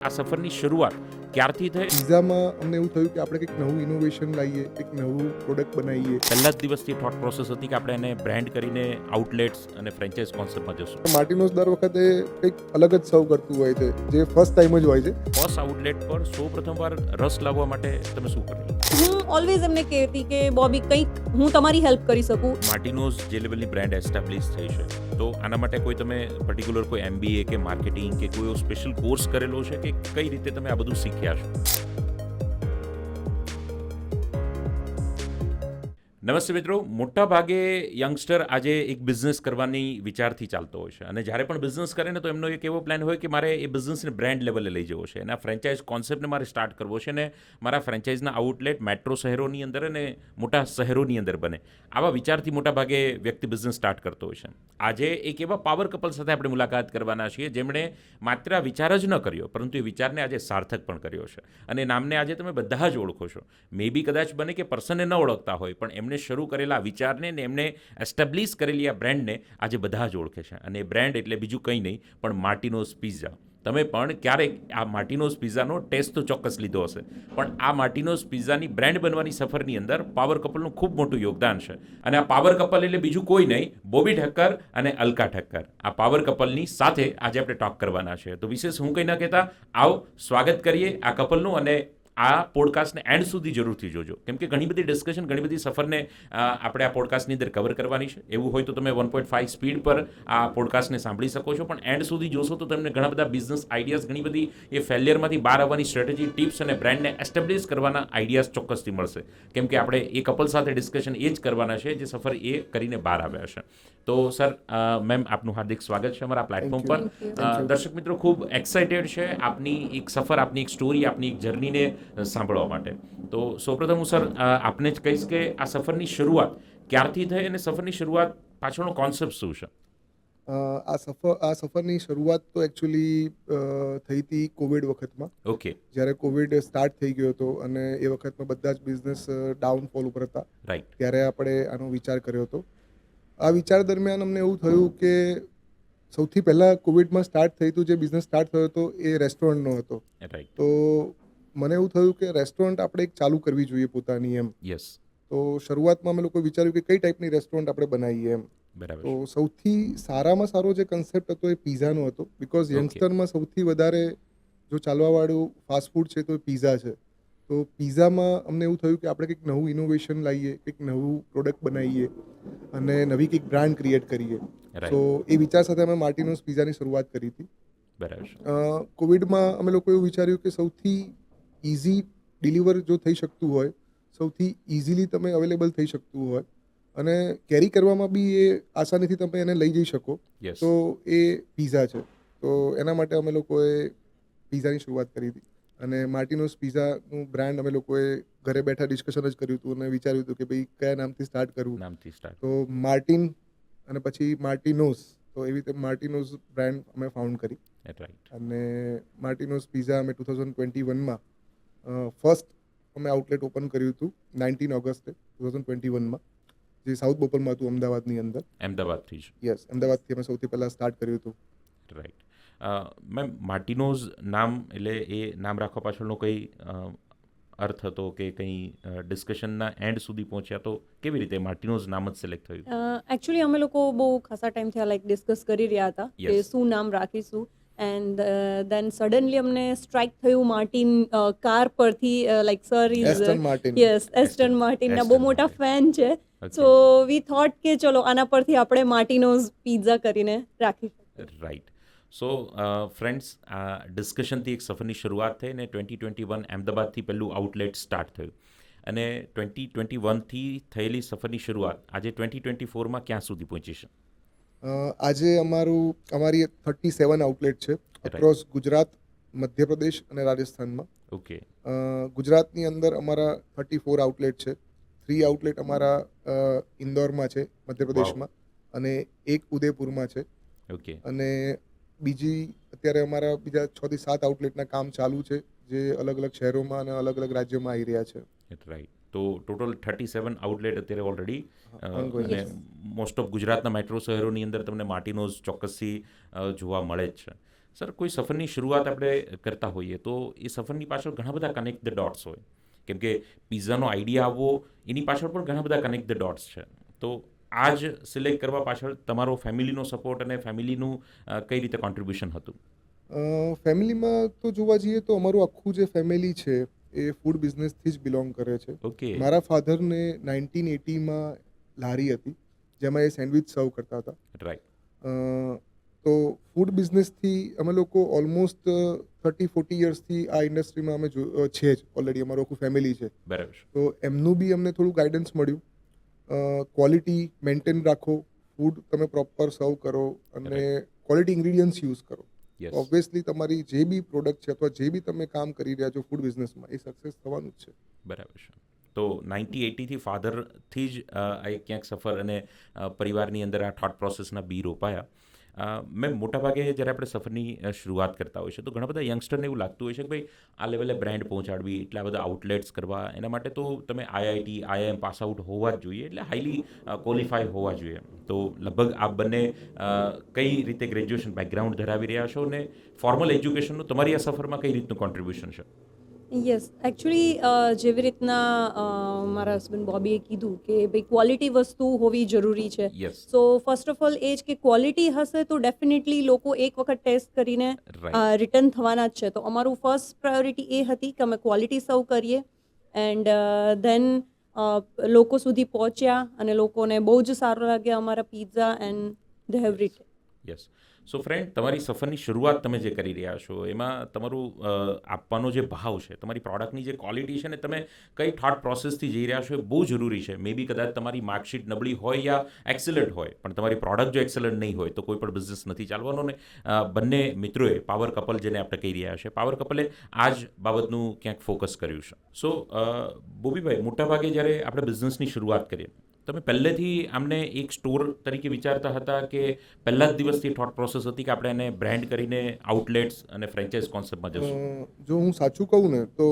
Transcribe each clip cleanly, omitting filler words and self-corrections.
આ સફરની શરૂઆત ક્યારથી થઈ? પિઝામાં અમને એવું થયું કે આપણે કંઈક નવું ઇનોવેશન લાવીએ, કંઈક નવું પ્રોડક્ટ બનાવીએ. પહેલા જ દિવસથી થોટ પ્રોસેસ હતી કે આપણે એને બ્રાન્ડ કરીને આઉટલેટ્સ અને ફ્રેન્ચાઇઝ કોન્સેપ્ટમાં જશું. માર્ટિનોઝ દર વખતે કંઈક અલગ જ સર્વ કરતું હોય છે, જે ફર્સ્ટ ટાઈમ જ હોય છે. ફર્સ્ટ આઉટલેટ પર સૌ પ્રથમવાર રસ લાવવા માટે તમે શું કરેલું? હું ઓલવેઝ એમને કહેતી કે બોબી કંઈક હું તમારી હેલ્પ કરી શકું. માર્ટિનોઝ જે લેવલની બ્રાન્ડ એસ્ટાબ્લિશ થઈ છે, તો આના માટે કોઈ તમે પર્ટિક્યુલર કોઈ MBA કે માર્કેટિંગ કે કોઈ સ્પેશિયલ કોર્સ કરેલો છે કે કઈ રીતે તમે આ બધું શીખ્યા છો? નમસ્તે મિત્રો, મોટા ભાગે યંગસ્ટર આજે એક બિઝનેસ કરવાની વિચારથી ચાલતો હોય છે અને જ્યારે પણ બિઝનેસ કરે ને તો એમનો એક એવો પ્લાન હોય કે મારે એ બિઝનેસને બ્રાન્ડ લેવલે લઈ જવો છે, એના ફ્રેન્ચાઇઝ કોન્સેપ્ટને મારે સ્ટાર્ટ કરવો છે અને મારા ફ્રેન્ચાઇઝના આઉટલેટ મેટ્રો શહેરોની અંદર અને મોટા શહેરોની અંદર બને. આવા વિચારથી મોટા ભાગે વ્યક્તિ બિઝનેસ સ્ટાર્ટ કરતો હોય છે. આજે એક એવા પાવર કપલ સાથે આપણે મુલાકાત કરવાના છીએ જેમણે માત્ર આ વિચાર જ ન કર્યો, પરંતુ એ વિચારને આજે સાર્થક પણ કર્યો છે અને નામને આજે તમે બધા જ ઓળખો છો. મે બી કદાચ બને કે પર્સનને ન ઓળખતા હોય, પણ એમને શરૂ કરેલા વિચારને ને એમને એસ્ટાબ્લિશ કરેલી આ બ્રાન્ડને આજે બધા જ ઓળખે છે અને એ બ્રાન્ડ એટલે બીજું કંઈ નહીં પણ માર્ટિનોઝ પિઝા. તમે પણ ક્યારેક આ માર્ટિનોઝ પિઝાનો ટેસ્ટ તો ચોક્કસ લીધો હશે, પણ આ માર્ટિનોઝ પિઝાની બ્રાન્ડ બનવાની સફરની અંદર પાવર કપલનું ખૂબ મોટું યોગદાન છે અને આ પાવર કપલ એટલે બીજું કોઈ નહીં, બોબી ઠક્કર અને અલકા ઠક્કર. આ પાવર કપલની સાથે આજે આપણે ટોક કરવાના છે. તો વિશેષ હું કંઈ ન કહેતા, આવો સ્વાગત કરીએ આ કપલનું અને આ પોડકાસ્ટને એન્ડ સુધી જરૂરથી જોજો, કેમ કે ઘણી બધી ડિસ્કશન, ઘણી બધી સફરને આપણે આ પોડકાસ્ટની અંદર કવર કરવાની છે. એવું હોય તો તમે 1.5 સ્પીડ પર આ પોડકાસ્ટને સાંભળી શકો છો, પણ એન્ડ સુધી જોશો તો તમને ઘણા બધા બિઝનેસ આઈડિયાઝ, ઘણી બધી એ ફેલિયરમાંથી બહાર આવવાની સ્ટ્રેટેજી, ટિપ્સ અને બ્રાન્ડને એસ્ટેબ્લિશ કરવાના આઈડિયાઝ ચોક્કસથી મળશે, કેમ કે આપણે એ કપલ સાથે ડિસ્કશન એ જ કરવાના છે જે સફર એ કરીને બહાર આવ્યા છે. તો સર, મેમ, આપનું હાર્દિક સ્વાગત છે અમારા પ્લેટફોર્મ પર. દર્શક મિત્રો ખૂબ એક્સાઇટેડ છે આપની એક સફર, આપની એક સ્ટોરી, આપની એક જર્નીને સાંભળવા માટે. તો સૌપ્રથમ હું સર આપને જ કહીશ કે આ સફરની શરૂઆત ક્યારથી થઈ અને સફરની શરૂઆત પાછળનો કોન્સેપ્ટ શું છે? આ સફરની શરૂઆત તો એકચ્યુઅલી થઈ હતી કોવિડ વખતમાં. ઓકે. જ્યારે કોવિડ સ્ટાર્ટ થઈ ગયો હતો અને એ વખતમાં બધા જ બિઝનેસ ડાઉનફોલ ઉપર હતા, રાઈટ. ત્યારે આપણે આનો વિચાર કર્યો હતો. આ વિચાર દરમિયાન અમને એવું થયું કે સૌથી પહેલાં કોવિડમાં સ્ટાર્ટ થયું હતું, જે બિઝનેસ સ્ટાર્ટ થયો હતો એ રેસ્ટોરન્ટનો હતો. રાઈટ. તો મને એવું થયું કે રેસ્ટોરન્ટ આપણે એક ચાલુ કરવી જોઈએ પોતાની એમ. યસ. તો શરૂઆતમાં અમે લોકો વિચાર્યું કે કઈ ટાઈપની રેસ્ટોરન્ટ આપણે બનાવીએ એમ. બરાબર. તો સૌથી સારામાં સારો જે કન્સેપ્ટ હતો એ પિઝાનો હતો, બિકોઝ યંગસ્ટરમાં સૌથી વધારે જો ચાલવાવાળું ફાસ્ટ ફૂડ છે તો એ પિઝા છે. તો પિઝામાં અમને એવું થયું કે આપણે કંઈક નવું ઇનોવેશન લાવીએ, કંઈક નવું પ્રોડક્ટ બનાવીએ અને નવી કંઈક બ્રાન્ડ ક્રિએટ કરીએ. તો એ વિચાર સાથે અમે માર્ટિનોઝ પિઝાની શરૂઆત કરી હતી. બરાબર. કોવિડમાં અમે લોકો એવું વિચાર્યું કે સૌથી ઇઝી ડિલિવર જો થઈ શકતું હોય, સૌથી ઇઝીલી તમે અવેલેબલ થઈ શકતું હોય અને કેરી કરવામાં બી એ આસાનીથી તમે એને લઈ જઈ શકો, યસ. તો એ પિઝા છે. તો એના માટે અમે લોકોએ પિઝાની શરૂઆત કરી હતી અને માર્ટિનોઝ પિઝાનું બ્રાન્ડ અમે લોકોએ ઘરે બેઠા ડિસ્કશન જ કર્યું હતું અને વિચાર્યું હતું કે ભાઈ કયા નામથી સ્ટાર્ટ કરવું. નામથી સ્ટાર્ટ. તો માર્ટિન અને પછી માર્ટિનોઝ, તો એવી રીતે માર્ટિનોઝ બ્રાન્ડ અમે ફાઉન્ડ કરી. રાઈટ. અને માર્ટિનોઝ પિઝા અમે 2021માં ફર્સ્ટ અમે આઉટલેટ ઓપન કર્યું હતું 19 ઓગસ્ટે 2021માં, જે સાઉથ બોપલમાં હતું, અમદાવાદની અંદર. અમદાવાદથી જ. યસ, અમદાવાદથી અમે સૌથી પહેલાં સ્ટાર્ટ કર્યું હતું. રાઈટ. મેમ, માર્ટિનોઝ નામ એટલે એ નામ રાખવા પાછળનો કંઈ અર્થ હતો કે કંઈ ડિસ્કશનના એન્ડ સુધી પહોંચ્યા, તો કેવી રીતે માર્ટિનોઝ નામ જ સિલેક્ટ થયું? એકચ્યુઅલી અમે લોકો બહુ ખાસા ટાઈમથી લાઈક ડિસ્કસ કરી રહ્યા હતા કે Yes. શું નામ રાખીશું. એન્ડ દેન સડનલી અમને સ્ટ્રાઇક થયું માર્ટિન કાર પરથી, like sir Aston is Martin. Yes Aston માર્ટિનના બહુ એસ્ટન મોટા માર્ટિન. ફેન છે. Okay. સો વી થોટ કે ચલો આના પરથી આપણે માર્ટિનોઝ પિઝા કરીને રાખીશું. રાઈટ. સો ફ્રેન્ડ્સ, આ ડિસ્કશનથી એક સફરની શરૂઆત થઈ અને 2021 અમદાવાદથી પહેલું આઉટલેટ સ્ટાર્ટ થયું અને 2021થી થયેલી સફરની શરૂઆત આજે 2024માં ક્યાં સુધી પહોંચી છે? આજે અમારી 37 આઉટલેટ છે અક્રોસ ગુજરાત, મધ્યપ્રદેશ અને રાજસ્થાનમાં. ઓકે. ગુજરાતની અંદર અમારા 34 આઉટલેટ છે. 3 આઉટલેટ અમારા ઇન્દોરમાં છે, મધ્યપ્રદેશમાં, અને એક ઉદયપુરમાં છે. ઓકે. અને બીજી અત્યારે અમારા બીજા 6 થી 7 આઉટલેટના કામ ચાલુ છે, જે અલગ અલગ શહેરોમાં અને અલગ અલગ રાજ્યોમાં આવી રહ્યા છે. રાઈટ. તો ટોટલ 37 આઉટલેટ અત્યારે ઓલરેડી ongoing અને મોસ્ટ ઓફ ગુજરાતના મેટ્રો શહેરોની અંદર તમને માર્ટિનોઝ ચોક્કસથી જોવા મળે જ છે. સર કોઈ સફરની શરૂઆત આપણે કરતા હોઈએ તો એ સફરની પાછળ ઘણા બધા કનેક્ટ ધ ડોટ્સ હોય, કેમ કે પિઝાનો આઈડિયા આવવો એની પાછળ પણ ઘણા બધા કનેક્ટ ધ ડોટ્સ છે. તો આ જ સિલેક્ટ કરવા પાછળ તમારો ફેમિલીનો સપોર્ટ અને ફેમિલીનું કઈ રીતે કોન્ટ્રીબ્યુશન હતું? ફેમિલીમાં તો જોવા જઈએ તો અમારું આખું જે ફેમિલી છે એ ફૂડ બિઝનેસથી જ બિલોંગ કરે છે. ઓકે. મારા ફાધરને 1980માં લારી હતી જેમાં એ સેન્ડવિચ સર્વ કરતા હતા. રાઈટ. તો ફૂડ બિઝનેસથી અમે લોકો ઓલમોસ્ટ 30-40 યર્સથી આ ઇન્ડસ્ટ્રીમાં અમે છે જ ઓલરેડી, અમારું આખું ફેમિલી છે. બરાબર છે. તો એમનું બી અમને થોડું ગાઈડન્સ મળ્યું. ક્વોલિટી મેન્ટેન રાખો, ફૂડ તમે પ્રોપર સર્વ કરો અને ક્વોલિટી ઇન્ગ્રીડિયન્ટ્સ યુઝ કરો. યસ. ઓબ્વિયસલી તમારી જે બી પ્રોડક્ટ છે અથવા જે બી તમે કામ કરી રહ્યા છો ફૂડ બિઝનેસમાં એ સક્સેસ થવાનું જ છે. બરાબર છે. તો 1980થી ફાધરથી જ આ એક ક્યાંક સફર અને પરિવારની અંદર આ થોટ પ્રોસેસના બી રોપાયા. મેં મોટાભાગે જ્યારે આપણે સફરની શરૂઆત કરતા હોય છે તો ઘણા બધા યંગસ્ટરને એવું લાગતું હોય છે કે ભાઈ આ લેવલે બ્રાન્ડ પહોંચાડવી, એટલા બધા આઉટલેટ્સ કરવા, એના માટે તો તમે IIT IIM પાસ આઉટ હોવા જ જોઈએ, એટલે હાઈલી ક્વોલિફાય હોવા જોઈએ. તો લગભગ આપ બંને કઈ રીતે ગ્રેજ્યુએશન બેકગ્રાઉન્ડ ધરાવી રહ્યા છો અને ફોર્મલ એજ્યુકેશનનું તમારી આ સફરમાં કઈ રીતનું કોન્ટ્રીબ્યુશન છે? યસ, એકચ્યુઅલી જેવી રીતના મારા હસબન્ડ બોબીએ કીધું કે ભાઈ ક્વોલિટી વસ્તુ હોવી જરૂરી છે. Yes. So first of all એ જ કે ક્વોલિટી હશે તો ડેફિનેટલી લોકો એક વખત ટેસ્ટ કરીને રાઈટ. રિટર્ન થવાના જ છે. તો અમારું ફર્સ્ટ પ્રાયોરિટી એ હતી કે અમે ક્વોલિટી સર્વ કરીએ એન્ડ ધેન લોકો સુધી પહોંચ્યા અને લોકોને બહુ જ સારો લાગ્યા અમારા pizza and they have return. Yes. So friend, તમારી સફરની શરૂઆત તમે જે કરી રહ્યા છો એમાં તમારું આપવાનો જે ભાવ છે, તમારી પ્રોડક્ટની જે ક્વોલિટી છે ને તમે કઈ થોટ પ્રોસેસથી જઈ રહ્યા છો એ બહુ જરૂરી છે. મે બી કદાચ તમારી માર્કશીટ નબળી હોય યા એક્સલન્ટ હોય, પણ તમારી પ્રોડક્ટ જો એક્સલન્ટ નહીં હોય તો કોઈ પણ બિઝનેસ નથી ચાલવાનો. ને બંને મિત્રોએ, પાવર કપલ જેને આપણે કહી રહ્યા છે, પાવર કપલે આ જ બાબતનું ક્યાંક ફોકસ કર્યું છે. સો બોબીભાઈ, મોટાભાગે જ્યારે આપણે બિઝનેસની શરૂઆત કરીએ તમે પહેલેથી આમને એક સ્ટોર તરીકે વિચારતા હતા કે પહેલા જ દિવસથી થોટ પ્રોસેસ હતી કે આપણે એને બ્રાન્ડ કરીને આઉટલેટ્સ અને ફ્રેન્ચાઇઝ કોન્સેપ્ટમાં જશું? જો હું સાચું કહું ને તો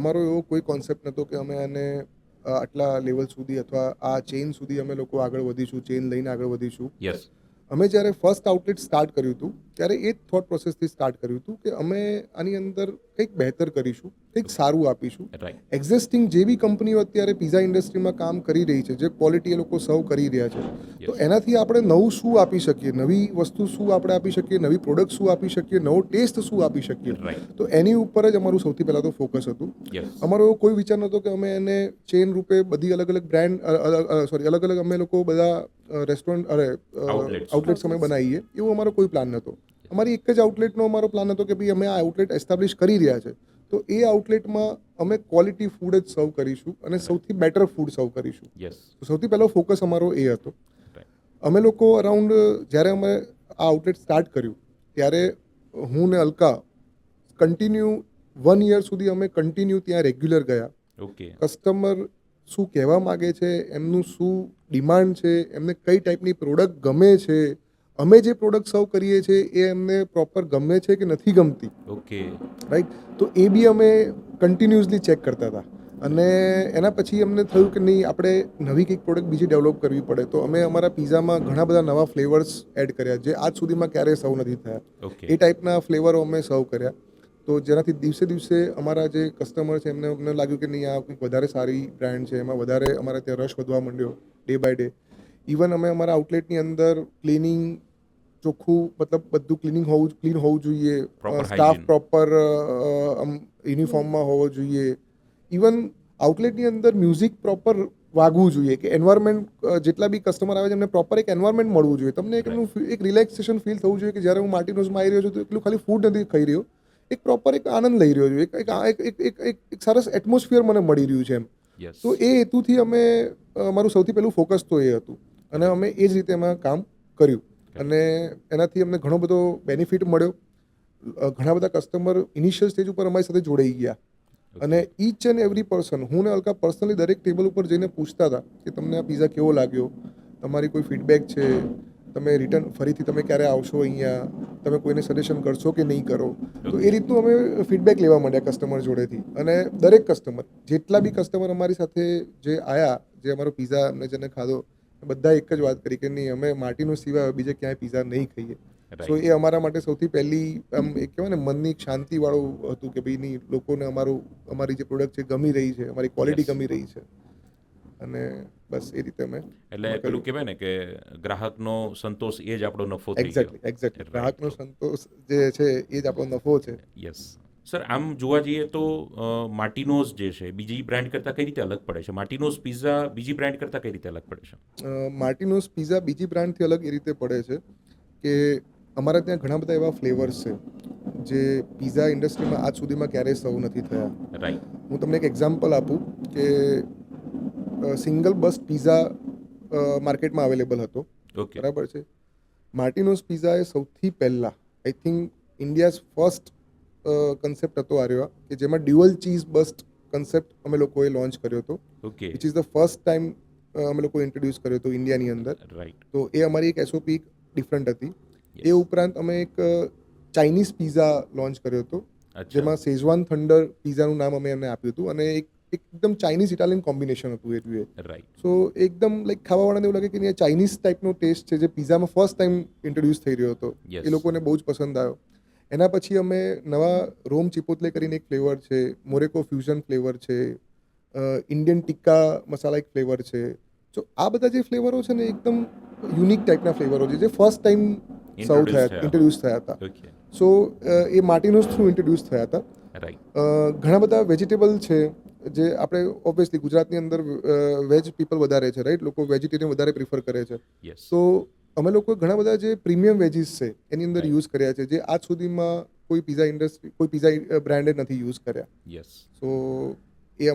અમારો એવો કોઈ કોન્સેપ્ટ નહોતો કે અમે આને આટલા લેવલ સુધી અથવા આ ચેઇન સુધી અમે લોકો આગળ વધીશું, ચેઇન લઈને આગળ વધીશું. યસ. અમે જ્યારે ફર્સ્ટ આઉટલેટ સ્ટાર્ટ કર્યું હતું ત્યારે એ જ થોટ પ્રોસેસથી સ્ટાર્ટ કર્યું હતું કે અમે આની અંદર કંઈક બહેતર કરીશું, કંઈક સારું આપીશું. રાઈટ. એક્ઝિસ્ટિંગ જે બી કંપનીઓ અત્યારે પિઝા ઇન્ડસ્ટ્રીમાં કામ કરી રહી છે, જે ક્વોલિટી એ લોકો સર્વ કરી રહ્યા છે, તો એનાથી આપણે નવું શું આપી શકીએ, નવી વસ્તુ શું આપણે આપી શકીએ, નવી પ્રોડક્ટ શું આપી શકીએ, નવો ટેસ્ટ શું આપી શકીએ. રાઈટ. તો એની ઉપર જ અમારું સૌથી પહેલાં તો ફોકસ હતું. યસ. અમારો એવો કોઈ વિચાર નહોતો કે અમે એને ચેઇન રૂપે બધી અલગ અલગ બ્રાન્ડ અલગ અલગ અમે લોકો બધા રેસ્ટોરન્ટ આઉટલેટ્સ અમે બનાવીએ, એવો અમારો કોઈ પ્લાન નહોતો. અમારી એક જ આઉટલેટનો અમારો પ્લાન હતો કે ભાઈ અમે આ આઉટલેટ એસ્ટાબ્લિશ કરી રહ્યા છે તો એ આઉટલેટમાં અમે ક્વોલિટી ફૂડ જ સર્વ કરીશું અને સૌથી બેટર ફૂડ સર્વ કરીશું. યસ. તો સૌથી પહેલો ફોકસ અમારો એ હતો. અમે લોકો અરાઉન્ડ જ્યારે અમે આ આઉટલેટ સ્ટાર્ટ કર્યું ત્યારે હું ને અલકા કન્ટિન્યુ 1 યર સુધી અમે કન્ટિન્યુ ત્યાં રેગ્યુલર ગયા. ઓકે. કસ્ટમર શું કહેવા માગે છે, એમનું શું ડિમાન્ડ છે, એમને કઈ ટાઈપની પ્રોડક્ટ ગમે છે, અમે જે પ્રોડક્ટ સર્વ કરીએ છીએ એ એમને પ્રોપર ગમે છે કે નથી ગમતી. ઓકે. રાઈટ. તો એ બી અમે કન્ટિન્યુઅસલી ચેક કરતા હતા અને એના પછી અમને થયું કે નહીં, આપણે નવી કંઈક પ્રોડક્ટ બીજી ડેવલપ કરવી પડે. તો અમે અમારા પિઝામાં ઘણા બધા નવા ફ્લેવર્સ એડ કર્યા જે આજ સુધીમાં ક્યારેય સર્વ નથી થયા. ઓકે. એ ટાઈપના ફ્લેવરો અમે સર્વ કર્યા. તો જેનાથી દિવસે દિવસે અમારા જે કસ્ટમર છે અમને લાગ્યું કે નહીં, આ કંઈક વધારે સારી બ્રાન્ડ છે, એમાં વધારે અમારા ત્યાં રશ વધવા માંડ્યો ડે બાય ડે. ઇવન અમે અમારા આઉટલેટની અંદર ક્લિનિંગ ચોખ્ખું, મતલબ બધું ક્લીન હોવું જોઈએ, સ્ટાફ પ્રોપર યુનિફોર્મમાં હોવો જોઈએ. ઇવન આઉટલેટની અંદર મ્યુઝિક પ્રોપર વાગવું જોઈએ કે એન્વાયરમેન્ટ, જેટલા બી કસ્ટમર આવે છે એમને પ્રોપર એક એન્વાયરમેન્ટ મળવું જોઈએ. તમને એક રિલેક્સેશન ફીલ થવું જોઈએ કે જ્યારે હું માર્ટિનોઝમાં આવી રહ્યો છું તો એટલું ખાલી ફૂડ નથી ખાઈ રહ્યો, એક પ્રોપર એક આનંદ લઈ રહ્યો છું, એક સરસ એટમોસ્ફિયર મને મળી રહ્યું છે એમ. તો એ હેતુથી અમે અમારું સૌથી પહેલું ફોકસ તો એ હતું અને અમે એ જ રીતે એમાં કામ કર્યું અને એનાથી અમને ઘણો બધો બેનિફિટ મળ્યો. ઘણા બધા કસ્ટમર ઇનિશિયલ સ્ટેજ ઉપર અમારી સાથે જોડાઈ ગયા અને ઈચ એન્ડ એવરી પર્સન, હું ને અલકા પર્સનલી દરેક ટેબલ ઉપર જઈને પૂછતા હતા કે તમને આ પિઝા કેવો લાગ્યો, તમારી કોઈ ફીડબેક છે, તમે રિટર્ન ફરીથી તમે ક્યારે આવશો અહીંયા, તમે કોઈને સજેશન કરશો કે નહીં કરો. તો એ રીતનું અમે ફીડબેક લેવા માંડ્યા કસ્ટમર જોડેથી અને દરેક કસ્ટમર, જેટલા બી કસ્ટમર અમારી સાથે જે આવ્યા, જે અમારો પિઝા અમને જેને ખાધો, બધા એક જ વાત કરી કે નહીં, અમે માર્ટિનો સિવાય બીજે ક્યાંય પિઝા નહીં ખાઈએ. સો એ અમારા માટે સૌથી પહેલી આમ એક કહેવાય ને મનની શાંતિવાળું હતું કે ભાઈ નહીં, લોકોને અમારી જે પ્રોડક્ટ છે ગમી રહી છે, અમારી ક્વોલિટી Yes. ગમી રહી છે, અને બસ એ રીતે અમે એટલે પેલું કહેવાય ને કે ગ્રાહકનો સંતોષ એ જ આપણો નફો થઈ ગયો. Exactly Right. ગ્રાહકનો સંતોષ જે છે એ જ આપણો નફો છે. યસ સર, આમ જોવા જઈએ તો માર્ટિનોઝ જે છે બીજી બ્રાન્ડ કરતાં કઈ રીતે અલગ પડે છે? માર્ટિનોઝ પિઝા બીજી બ્રાન્ડ કરતાં કઈ રીતે અલગ પડે છે? માર્ટિનોઝ પિઝા બીજી બ્રાન્ડથી અલગ એ રીતે પડે છે કે અમારા ત્યાં ઘણા બધા એવા ફ્લેવર્સ છે જે પિઝા ઇન્ડસ્ટ્રીમાં આજ સુધીમાં ક્યારેય સર્વ નથી થયા. રાઈટ. હું તમને એક એક્ઝામ્પલ આપું કે સિંગલ બસ્ટ પિઝા માર્કેટમાં અવેલેબલ હતો, ઓકે. બરાબર છે. માર્ટિનોઝ પિઝા એ સૌથી પહેલાં I think India's first concept હતો આર્યો કે જેમાં ડ્યુઅલ ચીઝ બસ્ટ કન્સેપ્ટ અમે લોકોએ લોન્ચ કર્યો હતો, okay. Which is the first time અમે લોકોએ ઇન્ટ્રોડ્યુસ કર્યો હતો ઇન્ડિયાની અંદર. રાઈટ. તો એ અમારી એક એસઓપી ડિફરન્ટ હતી. Yes. એ ઉપરાંત અમે એક ચાઇનીઝ પિઝા લોન્ચ કર્યો હતો, અચ્છા. જેમાં શેઝવાન થંડર પિઝાનું નામ અમે એમને આપ્યું હતું, અને એકદમ ચાઇનીઝ ઇટાલિયન કોમ્બિનેશન હતું એ. રાઈટ. સો એકદમ લાઈક ખાવાવાળાને એવું લાગે કે નહીં, ચાઇનીઝ ટાઈપનો ટેસ્ટ છે જે પિઝામાં ફર્સ્ટ ટાઈમ ઇન્ટ્રોડ્યુસ થઈ રહ્યો હતો. Yes. એ લોકોને બહુ જ પસંદ આવ્યો. એના પછી અમે નવા રોમ ચિપોતલે કરીને એક ફ્લેવર છે, મોરેકો ફ્યુઝન ફ્લેવર છે, ઇન્ડિયન ટિક્કા મસાલા એક ફ્લેવર છે. સો આ બધા જે ફ્લેવરો છે ને એકદમ યુનિક ટાઈપના ફ્લેવરો છે જે ફર્સ્ટ ટાઈમ ઇન્ટ્રોડ્યુસ થયા હતા. ઓકે. સો એ માર્ટિનોઝ થ્રુ ઇન્ટ્રોડ્યુસ થયા હતા. રાઈટ. ઘણા બધા વેજીટેબલ છે જે આપણે ઓબ્વિયસલી ગુજરાતની અંદર વેજ પીપલ વધારે છે, રાઈટ, લોકો વેજીટેરિયન વધારે પ્રિફર કરે છે. યસ. તો અમે લોકો ઘણા બધા જે પ્રીમિયમ વેજીસ છે એની અંદર Right. યુઝ કર્યા છે જે આજ સુધીમાં કોઈ પિઝા બ્રાન્ડે નથી યુઝ કર્યા. યસ. સો એ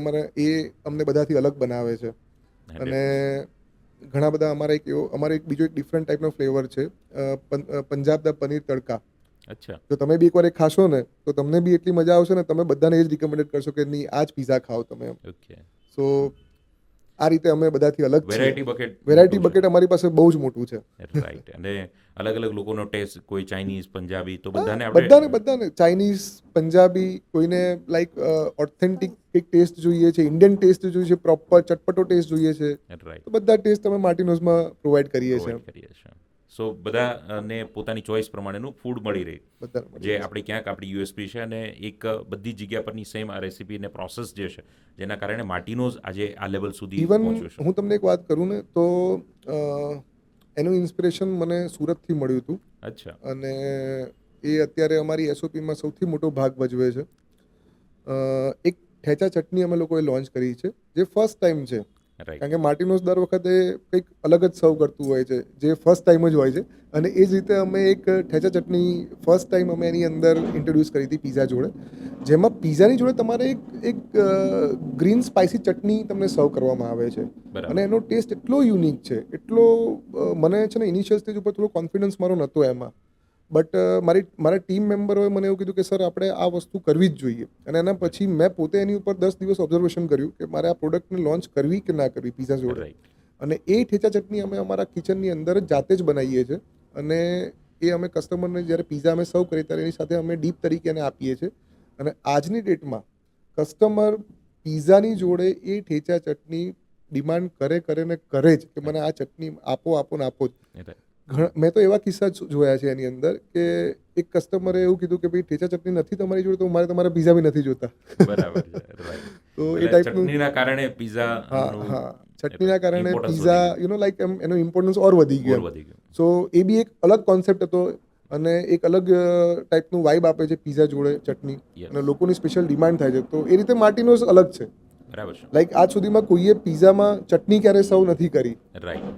અમને બધાથી અલગ બનાવે છે. અને ઘણા બધા અમારો એક બીજો એક ડિફરન્ટ ટાઈપનો ફ્લેવર છે, પંજાબ દા પનીર તડકા. અચ્છા. જો તમે બી એકવાર એ ખાશો ને તો તમને બી એટલી મજા આવશે ને, તમે બધાને એ જ રિકમેન્ડેડ કરશો કે નહીં આ જ પિઝા ખાઓ તમે એમ. ઓકે. સો આ રીતે અમે બધાથી અલગ છીએ. વેરાયટી બકેટ અમારી પાસે બહુ જ મોટું છે. રાઈટ. અને અલગ અલગ લોકોનો ટેસ્ટ, કોઈ ચાઇનીઝ, પંજાબી, તો બધાને બધાને બધાને ચાઇનીઝ, પંજાબી, કોઈને લાઈક ઓથેન્ટિક એક ટેસ્ટ જોઈએ છે, ઇન્ડિયન ટેસ્ટ જોઈએ છે, પ્રોપર ચટપટો ટેસ્ટ જોઈએ છે, રાઈટ. તો બધા ટેસ્ટ અમે માર્ટિનોઝમાં પ્રોવાઈડ કરીએ છીએ. કરીએ છીએ. સો બધાને પોતાની ચોઈસ પ્રમાણેનું ફૂડ મળી રહે, બધાને મળી જે રહે છે. આપણી યુએસપી છે, અને એક બધી જ જગ્યા પરની સેમ આ રેસીપી અને પ્રોસેસ જે છે જેના કારણે માર્ટિનોઝ આજે આ લેવલ સુધી ઇવન પહોંચ્યો છે. હું તમને એક વાત કરું ને તો એનું ઇન્સ્પિરેશન મને સુરતથી મળ્યું હતું, અચ્છા. અને એ અત્યારે અમારી એસઓપીમાં સૌથી મોટો ભાગ ભજવે છે. એક ઠેચા ચટણી અમે લોકોએ લોન્ચ કરી છે જે ફર્સ્ટ ટાઈમ છે, રાઈટ. કારણ કે માર્ટિનોઝ દર વખતે કંઈક અલગ જ સર્વ કરતું હોય છે જે ફર્સ્ટ ટાઈમ જ હોય છે, અને એ જ રીતે અમે એક ઠેચા ચટણી ફર્સ્ટ ટાઈમ અમે એની અંદર ઇન્ટ્રોડ્યુસ કરી હતી પિઝા જોડે, જેમાં પિઝાની જોડે તમારે એક ગ્રીન સ્પાઇસી ચટણી તમને સર્વ કરવામાં આવે છે. બરાબર. અને એનો ટેસ્ટ એટલો યુનિક છે, એટલો મને છે ને ઇનિશિયલ સ્ટેજ ઉપર થોડો કોન્ફિડન્સ મારો નહોતો એમાં, બટ મારા ટીમ મેમ્બરોએ મને એવું કીધું કે સર આપણે આ વસ્તુ કરવી જ જોઈએ, અને એના પછી મેં પોતે એની ઉપર 10 દિવસ ઓબ્ઝર્વેશન કર્યું કે મારે આ પ્રોડક્ટને લોન્ચ કરવી કે ના કરવી પિઝા જોડે. રાઈટ. અને એ ઠેચા ચટણી અમે અમારા કિચનની અંદર જ જાતે જ બનાવીએ છીએ, અને એ અમે કસ્ટમરને જ્યારે પિઝા અમે સર્વ કરીએ ત્યારે એની સાથે અમે ડીપ તરીકે એને આપીએ છીએ. અને આજની ડેટમાં કસ્ટમર પિઝાની જોડે એ ઠેચા ચટણી ડિમાન્ડ કરે ને કરે જ કે મને આ ચટણી આપો ને આપો જ. મેં તો એવા કિસ્સા જોયા છે એની અંદર કે એક કસ્ટમરે એવું કીધું કે ભાઈ ઠેચા ચટણી નથી તમારી જોડે તો મારે તમારા પિઝા બી નથી જોતા. બરાબર છે. રાઈટ. તો એ એટલે ટાઈપનું ચટણીના કારણે પિઝા ચટણીના કારણે પિઝા લાઈક એનો ઇમ્પોર્ટન્સ ઓર વધી ગયો. વધી ગયું. સો એ બી એક અલગ કોન્સેપ્ટ હતો, અને એક અલગ ટાઈપનું વાઇબ આપે છે પિઝા જોડે ચટણી, Yes. અને લોકોની સ્પેશિયલ ડિમાન્ડ થાય છે. તો એ રીતે માર્ટિનોઝ અલગ છે. બરાબર છે. લાઈક આજ સુધીમાં કોઈએ પિઝામાં ચટણી ક્યારે સર્વ નથી કરી, રાઈટ.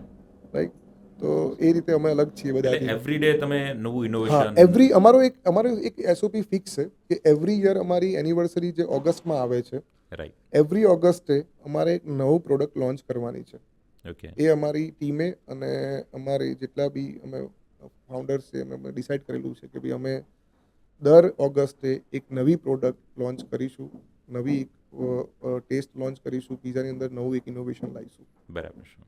રાઈટ. તો એ રીતે અમે અલગ છીએ એટલે બધાથી. એવરી ડે તમે નવું હા, ઇનોવેશન. અમારો એક એસઓપી ફિક્સ છે કે એવરી યર અમારી એનિવર્સરી જે ઓગસ્ટમાં આવે છે, રાઈટ. એવરી ઓગસ્ટે અમારે એક નવું પ્રોડક્ટ લોન્ચ કરવાની છે. ઓકે. એ અમારી ટીમે અને અમારી જેટલા બી અમે ફાઉન્ડર્સ છે અમે ડિસાઇડ કરેલું છે કે ભાઈ અમે દર ઓગસ્ટે એક નવી પ્રોડક્ટ લોન્ચ કરીશું, નવી ટેસ્ટ લોન્ચ કરીશું, પિઝાની અંદર નવું એક ઇનોવેશન લાવીશું. બરાબર છે.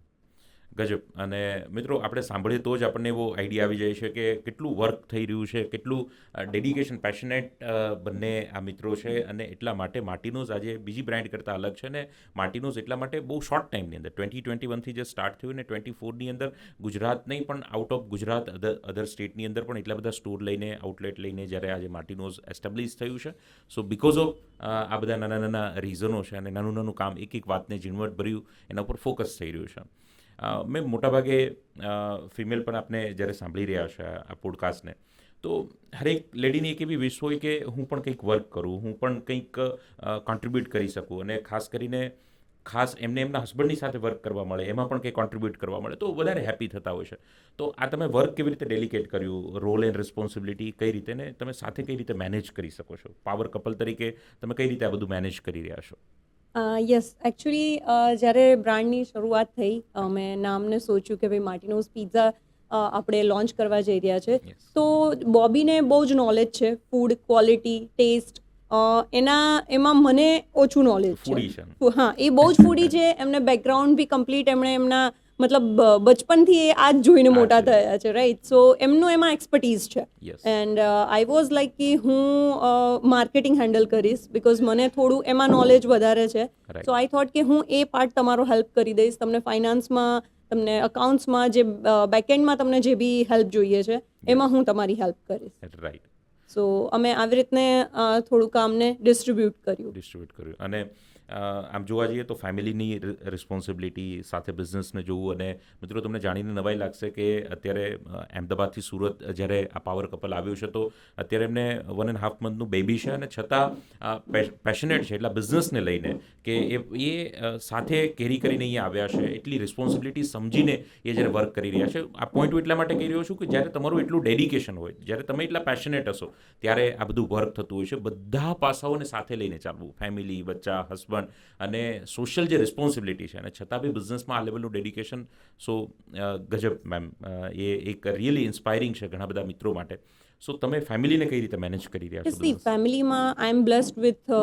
ગજબ. અને મિત્રો આપણે સાંભળીએ તો જ આપણને એવો આઈડિયા આવી જાય છે કે કેટલું વર્ક થઈ રહ્યું છે, કેટલું ડેડિકેશન, પેશનેટ બંને આ મિત્રો છે. અને એટલા માટે માર્ટિનોઝ આજે બીજી બ્રાન્ડ કરતાં અલગ છે. અને માર્ટિનોઝ એટલા માટે બહુ શોર્ટ ટાઈમની અંદર 2021થી જે સ્ટાર્ટ થયું ને 24ની અંદર ગુજરાત નહીં પણ આઉટ ઓફ ગુજરાત અધર સ્ટેટની અંદર પણ એટલા બધા સ્ટોર લઈને, આઉટલેટ લઈને જ્યારે આજે માર્ટિનોઝ એસ્ટાબ્લિશ થયું છે. સો બિકોઝ ઓફ આ બધા નાના નાના રીઝનો છે અને નાનું નાનું કામ, એક એક વાતને ઝીણવટભર્યું એના ઉપર ફોકસ થઈ રહ્યું છે. મેં મોટાભાગે ફિમેલ પણ આપને જ્યારે સાંભળી રહ્યા છે આ પોડકાસ્ટને, તો હરેક લેડીની એક એવી વિશ હોય કે હું પણ કંઈક વર્ક કરું, હું પણ કંઈક કોન્ટ્રીબ્યુટ કરી શકું. અને ખાસ એમને એમના હસબન્ડની સાથે વર્ક કરવા મળે, એમાં પણ કંઈ કોન્ટ્રીબ્યુટ કરવા મળે તો વધારે હેપી થતા હોય છે. તો આ તમે વર્ક કેવી રીતે ડેલિકેટ કર્યું, રોલ એન્ડ રિસ્પોન્સિબિલિટી કઈ રીતે, ને તમે સાથે કઈ રીતે મેનેજ કરી શકો છો? પાવર કપલ તરીકે તમે કઈ રીતે આ બધું મેનેજ કરી રહ્યા છો? યસ, એકચ્યુઅલી જ્યારે બ્રાન્ડની શરૂઆત થઈ, મેં નામને સોચ્યું કે ભાઈ માર્ટિનોઝ પિઝા આપણે લોન્ચ કરવા જઈ રહ્યા છે. Yes. તો બોબીને બહુ જ નોલેજ છે ફૂડ ક્વોલિટી, ટેસ્ટ, એમાં મને ઓછું નોલેજ Foodie છે. છે. હા, એ બહુ જ ફૂડી છે. એમને બેકગ્રાઉન્ડ બી કમ્પ્લીટ, એમણે એમના મતલબ બચપનથી એ આ જ જોઈને મોટા થયા છે, રાઈટ? સો એમનું એમાં એક્સપર્ટીઝ છે. Yes. And I was like કે હું માર્કેટિંગ હેન્ડલ કરીશ બિકોઝ મને થોડું એમાં નોલેજ વધારે છે. Right. સો આઈ થોટ કે હું એ પાર્ટ તમારો હેલ્પ કરી દઈશ. તમને ફાઇનાન્સમાં, તમને અકાઉન્ટ્સમાં, જે બેકએન્ડમાં તમને જે બી હેલ્પ જોઈએ છે એમાં હું તમારી હેલ્પ કરીશ. રાઈટ. સો અમે આવી રીતને થોડું કામને ડિસ્ટ્રીબ્યુટ કર્યું. અને આમ જોવા જઈએ તો ફેમિલીની રિસ્પોન્સિબિલિટી સાથે બિઝનેસને જોવું. અને મિત્રો તમને જાણીને નવાઈ લાગશે કે અત્યારે અમદાવાદથી સુરત જ્યારે આ પાવર કપલ આવ્યું છે તો અત્યારે એમને 1.5 મંથનું બેબી છે, અને છતાં પેશનેટ છે એટલા બિઝનેસને લઈને કે એ સાથે કેરી કરીને અહીંયા આવ્યા છે. એટલી રિસ્પોન્સિબિલિટી સમજીને એ જ્યારે વર્ક કરી રહ્યા છે. આ પોઈન્ટ હું એટલા માટે કહી રહ્યો છું કે જ્યારે તમારું એટલું ડેડિકેશન હોય, જ્યારે તમે એટલા પેશનેટ હશો, ત્યારે આ બધું વર્ક થતું હોય છે. બધા પાસાઓને સાથે લઈને ચાલવું, ફેમિલી, બચ્ચા, હસબન્ડ અને સોશિયલ જે રિસ્પોન્સિબિલિટી છે, અને છતાં બી બિઝનેસમાં આ લેવલનું ડેડિકેશન. સો ગજબ મેમ, એ એક રિયલી ઇન્સ્પાયરિંગ છે ઘણા બધા મિત્રો માટે. સો તમે ફેમિલીને કઈ રીતે મેનેજ કરી રહ્યા છો? સી, ફેમિલીમાં I am blessed with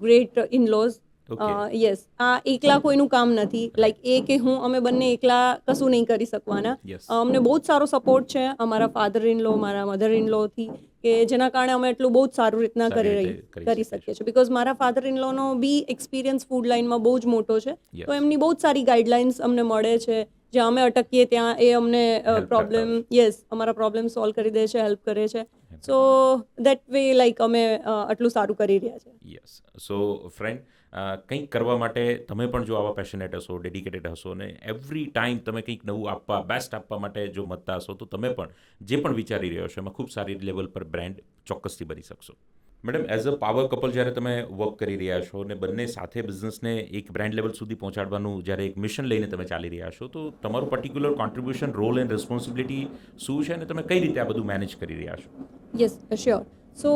great in laws. Yes, આ એકલા કોઈનું કામ નથી. લાઈક એ કે અમે બંને એકલા કશું નહીં કરી શકવાના. Yes. અમને બહુ જ સારો સપોર્ટ છે અમારા ફાધર ઇન લો, મારા મધર ઇન લોથી, કે જેના કારણે અમે એટલું બહુ જ સારું રીતના સારી રીતે કરી શકીએ છીએ. બિકોઝ મારા ફાધર ઇન લોનો બી એક્સપિરિયન્સ ફૂડ લાઇનમાં બહુ જ મોટો છે. Yes. તો એમની બહુ જ સારી ગાઈડલાઇન્સ અમને મળે છે. જ્યાં અમે અટકીએ ત્યાં એ અમને પ્રોબ્લેમ, અમારા પ્રોબ્લેમ સોલ્વ કરી દે છે, હેલ્પ કરે છે. સો દેટ વે લાઈક અમે આટલું સારું કરી રહ્યા છે. યસ. સો ફ્રેન્ડ, કંઈક કરવા માટે તમે પણ જો આવા પેશનેટ હશો, ડેડિકેટેડ હશો, ને એવરી ટાઈમ તમે કંઈક નવું આપવા, બેસ્ટ આપવા માટે જો મતતા હશો, તો તમે પણ જે પણ વિચારી રહ્યો છો એમાં ખૂબ સારી લેવલ પર બ્રાન્ડ ચોક્કસથી બની શકશો. Madam, as a power couple જ્યારે તમે વર્ક કરી રહ્યા છો ને બંને સાથે બિઝનેસને એક બ્રાન્ડ લેવલ સુધી પહોંચાડવાનું જ્યારે એક મિશન લઈને તમે ચાલી રહ્યા છો, તો તમારું particular contribution, role and responsibility શું છે, અને તમે કઈ રીતે આ બધું મેનેજ કરી રહ્યા છો? Yes, sure. સો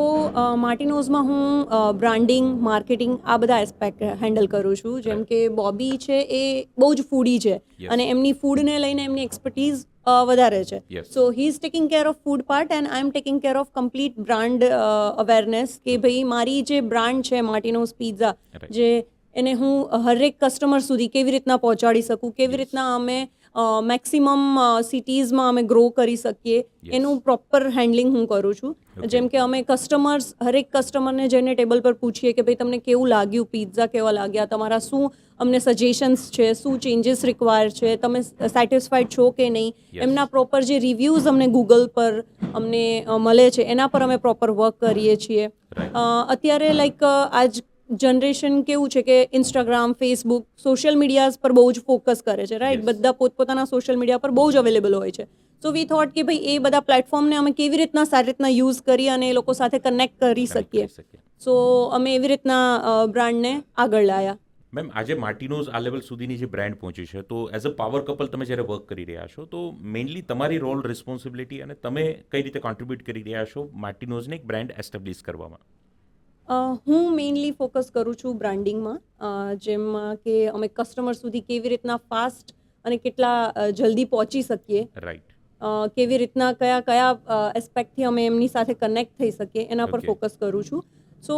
માર્ટિનોઝમાં હું બ્રાન્ડિંગ, માર્કેટિંગ આ બધા એસ્પેક્ટ હેન્ડલ કરું છું. જેમ કે બોબી છે એ બહુ જ ફૂડી છે. Yes. અને એમની ફૂડને લઈને એમની એક્સપર્ટીઝ વધારે છે. Yes. So he is taking care of food part and I am taking care of complete brand awareness. કે ભાઈ મારી જે બ્રાન્ડ છે માર્ટિનોઝ પિઝા, Right. જે એને હું હરેક કસ્ટમર સુધી કેવી રીતના પહોંચાડી શકું, કેવી રીતના અમે મેક્સિમમ સિટીઝમાં અમે ગ્રો કરી શકીએ, Yes. એનું પ્રોપર હેન્ડલિંગ હું કરું છું. Okay. જેમ કે અમે હરેક કસ્ટમરને જઈને ટેબલ પર પૂછીએ કે ભાઈ તમને કેવું લાગ્યું, પિઝા કેવા લાગ્યા, તમારા શું અમને સજેશન્સ છે, શું ચેન્જીસ રિક્વાયર છે, તમે સેટિસ્ફાઈડ છો કે નહીં. Yes. એમના પ્રોપર જે રિવ્યૂઝ અમને ગૂગલ પર અમને મળે છે એના પર અમે પ્રોપર વર્ક કરીએ છીએ. Right. અત્યારે લાઈક આજ જનરેશન કેવું છે કે ઇન્સ્ટાગ્રામ, ફેસબુક, સોશિયલ મીડિયાઝ પર બહુ જ ફોકસ કરે છે, રાઈટ? Yes. બધા પોતપોતાના સોશિયલ મીડિયા પર બહુ જ અવેલેબલ હોય છે. સો વી થોટ કે ભાઈ એ બધા પ્લેટફોર્મને અમે કેવી રીતના સારી રીતના યુઝ કરી અને એ લોકો સાથે કનેક્ટ કરી શકીએ. સો અમે એવી રીતના બ્રાન્ડને આગળ લાવ્યા. મેમ, આજે માર્ટિનોઝ આ લેવલ સુધીની જે બ્રાન્ડ પહોંચી છે, તો એઝ અ પાવર કપલ તમે જ્યારે વર્ક કરી રહ્યા છો, તો મેઇનલી તમારી રોલ, રિસ્પોન્સિબિલિટી અને તમે કઈ રીતે કોન્ટ્રીબ્યુટ કરી રહ્યા છો માર્ટિનોઝને એક બ્રાન્ડ એસ્ટાબ્લિશ કરવામાં? હું મેઇનલી ફોકસ કરું છું બ્રાન્ડિંગમાં. જેમ કે અમે કસ્ટમર સુધી કેવી રીતના ફાસ્ટ અને કેટલા જલ્દી પહોંચી શકીએ, રાઈટ. કેવી રીતના કયા એસ્પેક્ટથી અમે એમની સાથે કનેક્ટ થઈ શકીએ એના પર Okay. ફોકસ કરું છું. સો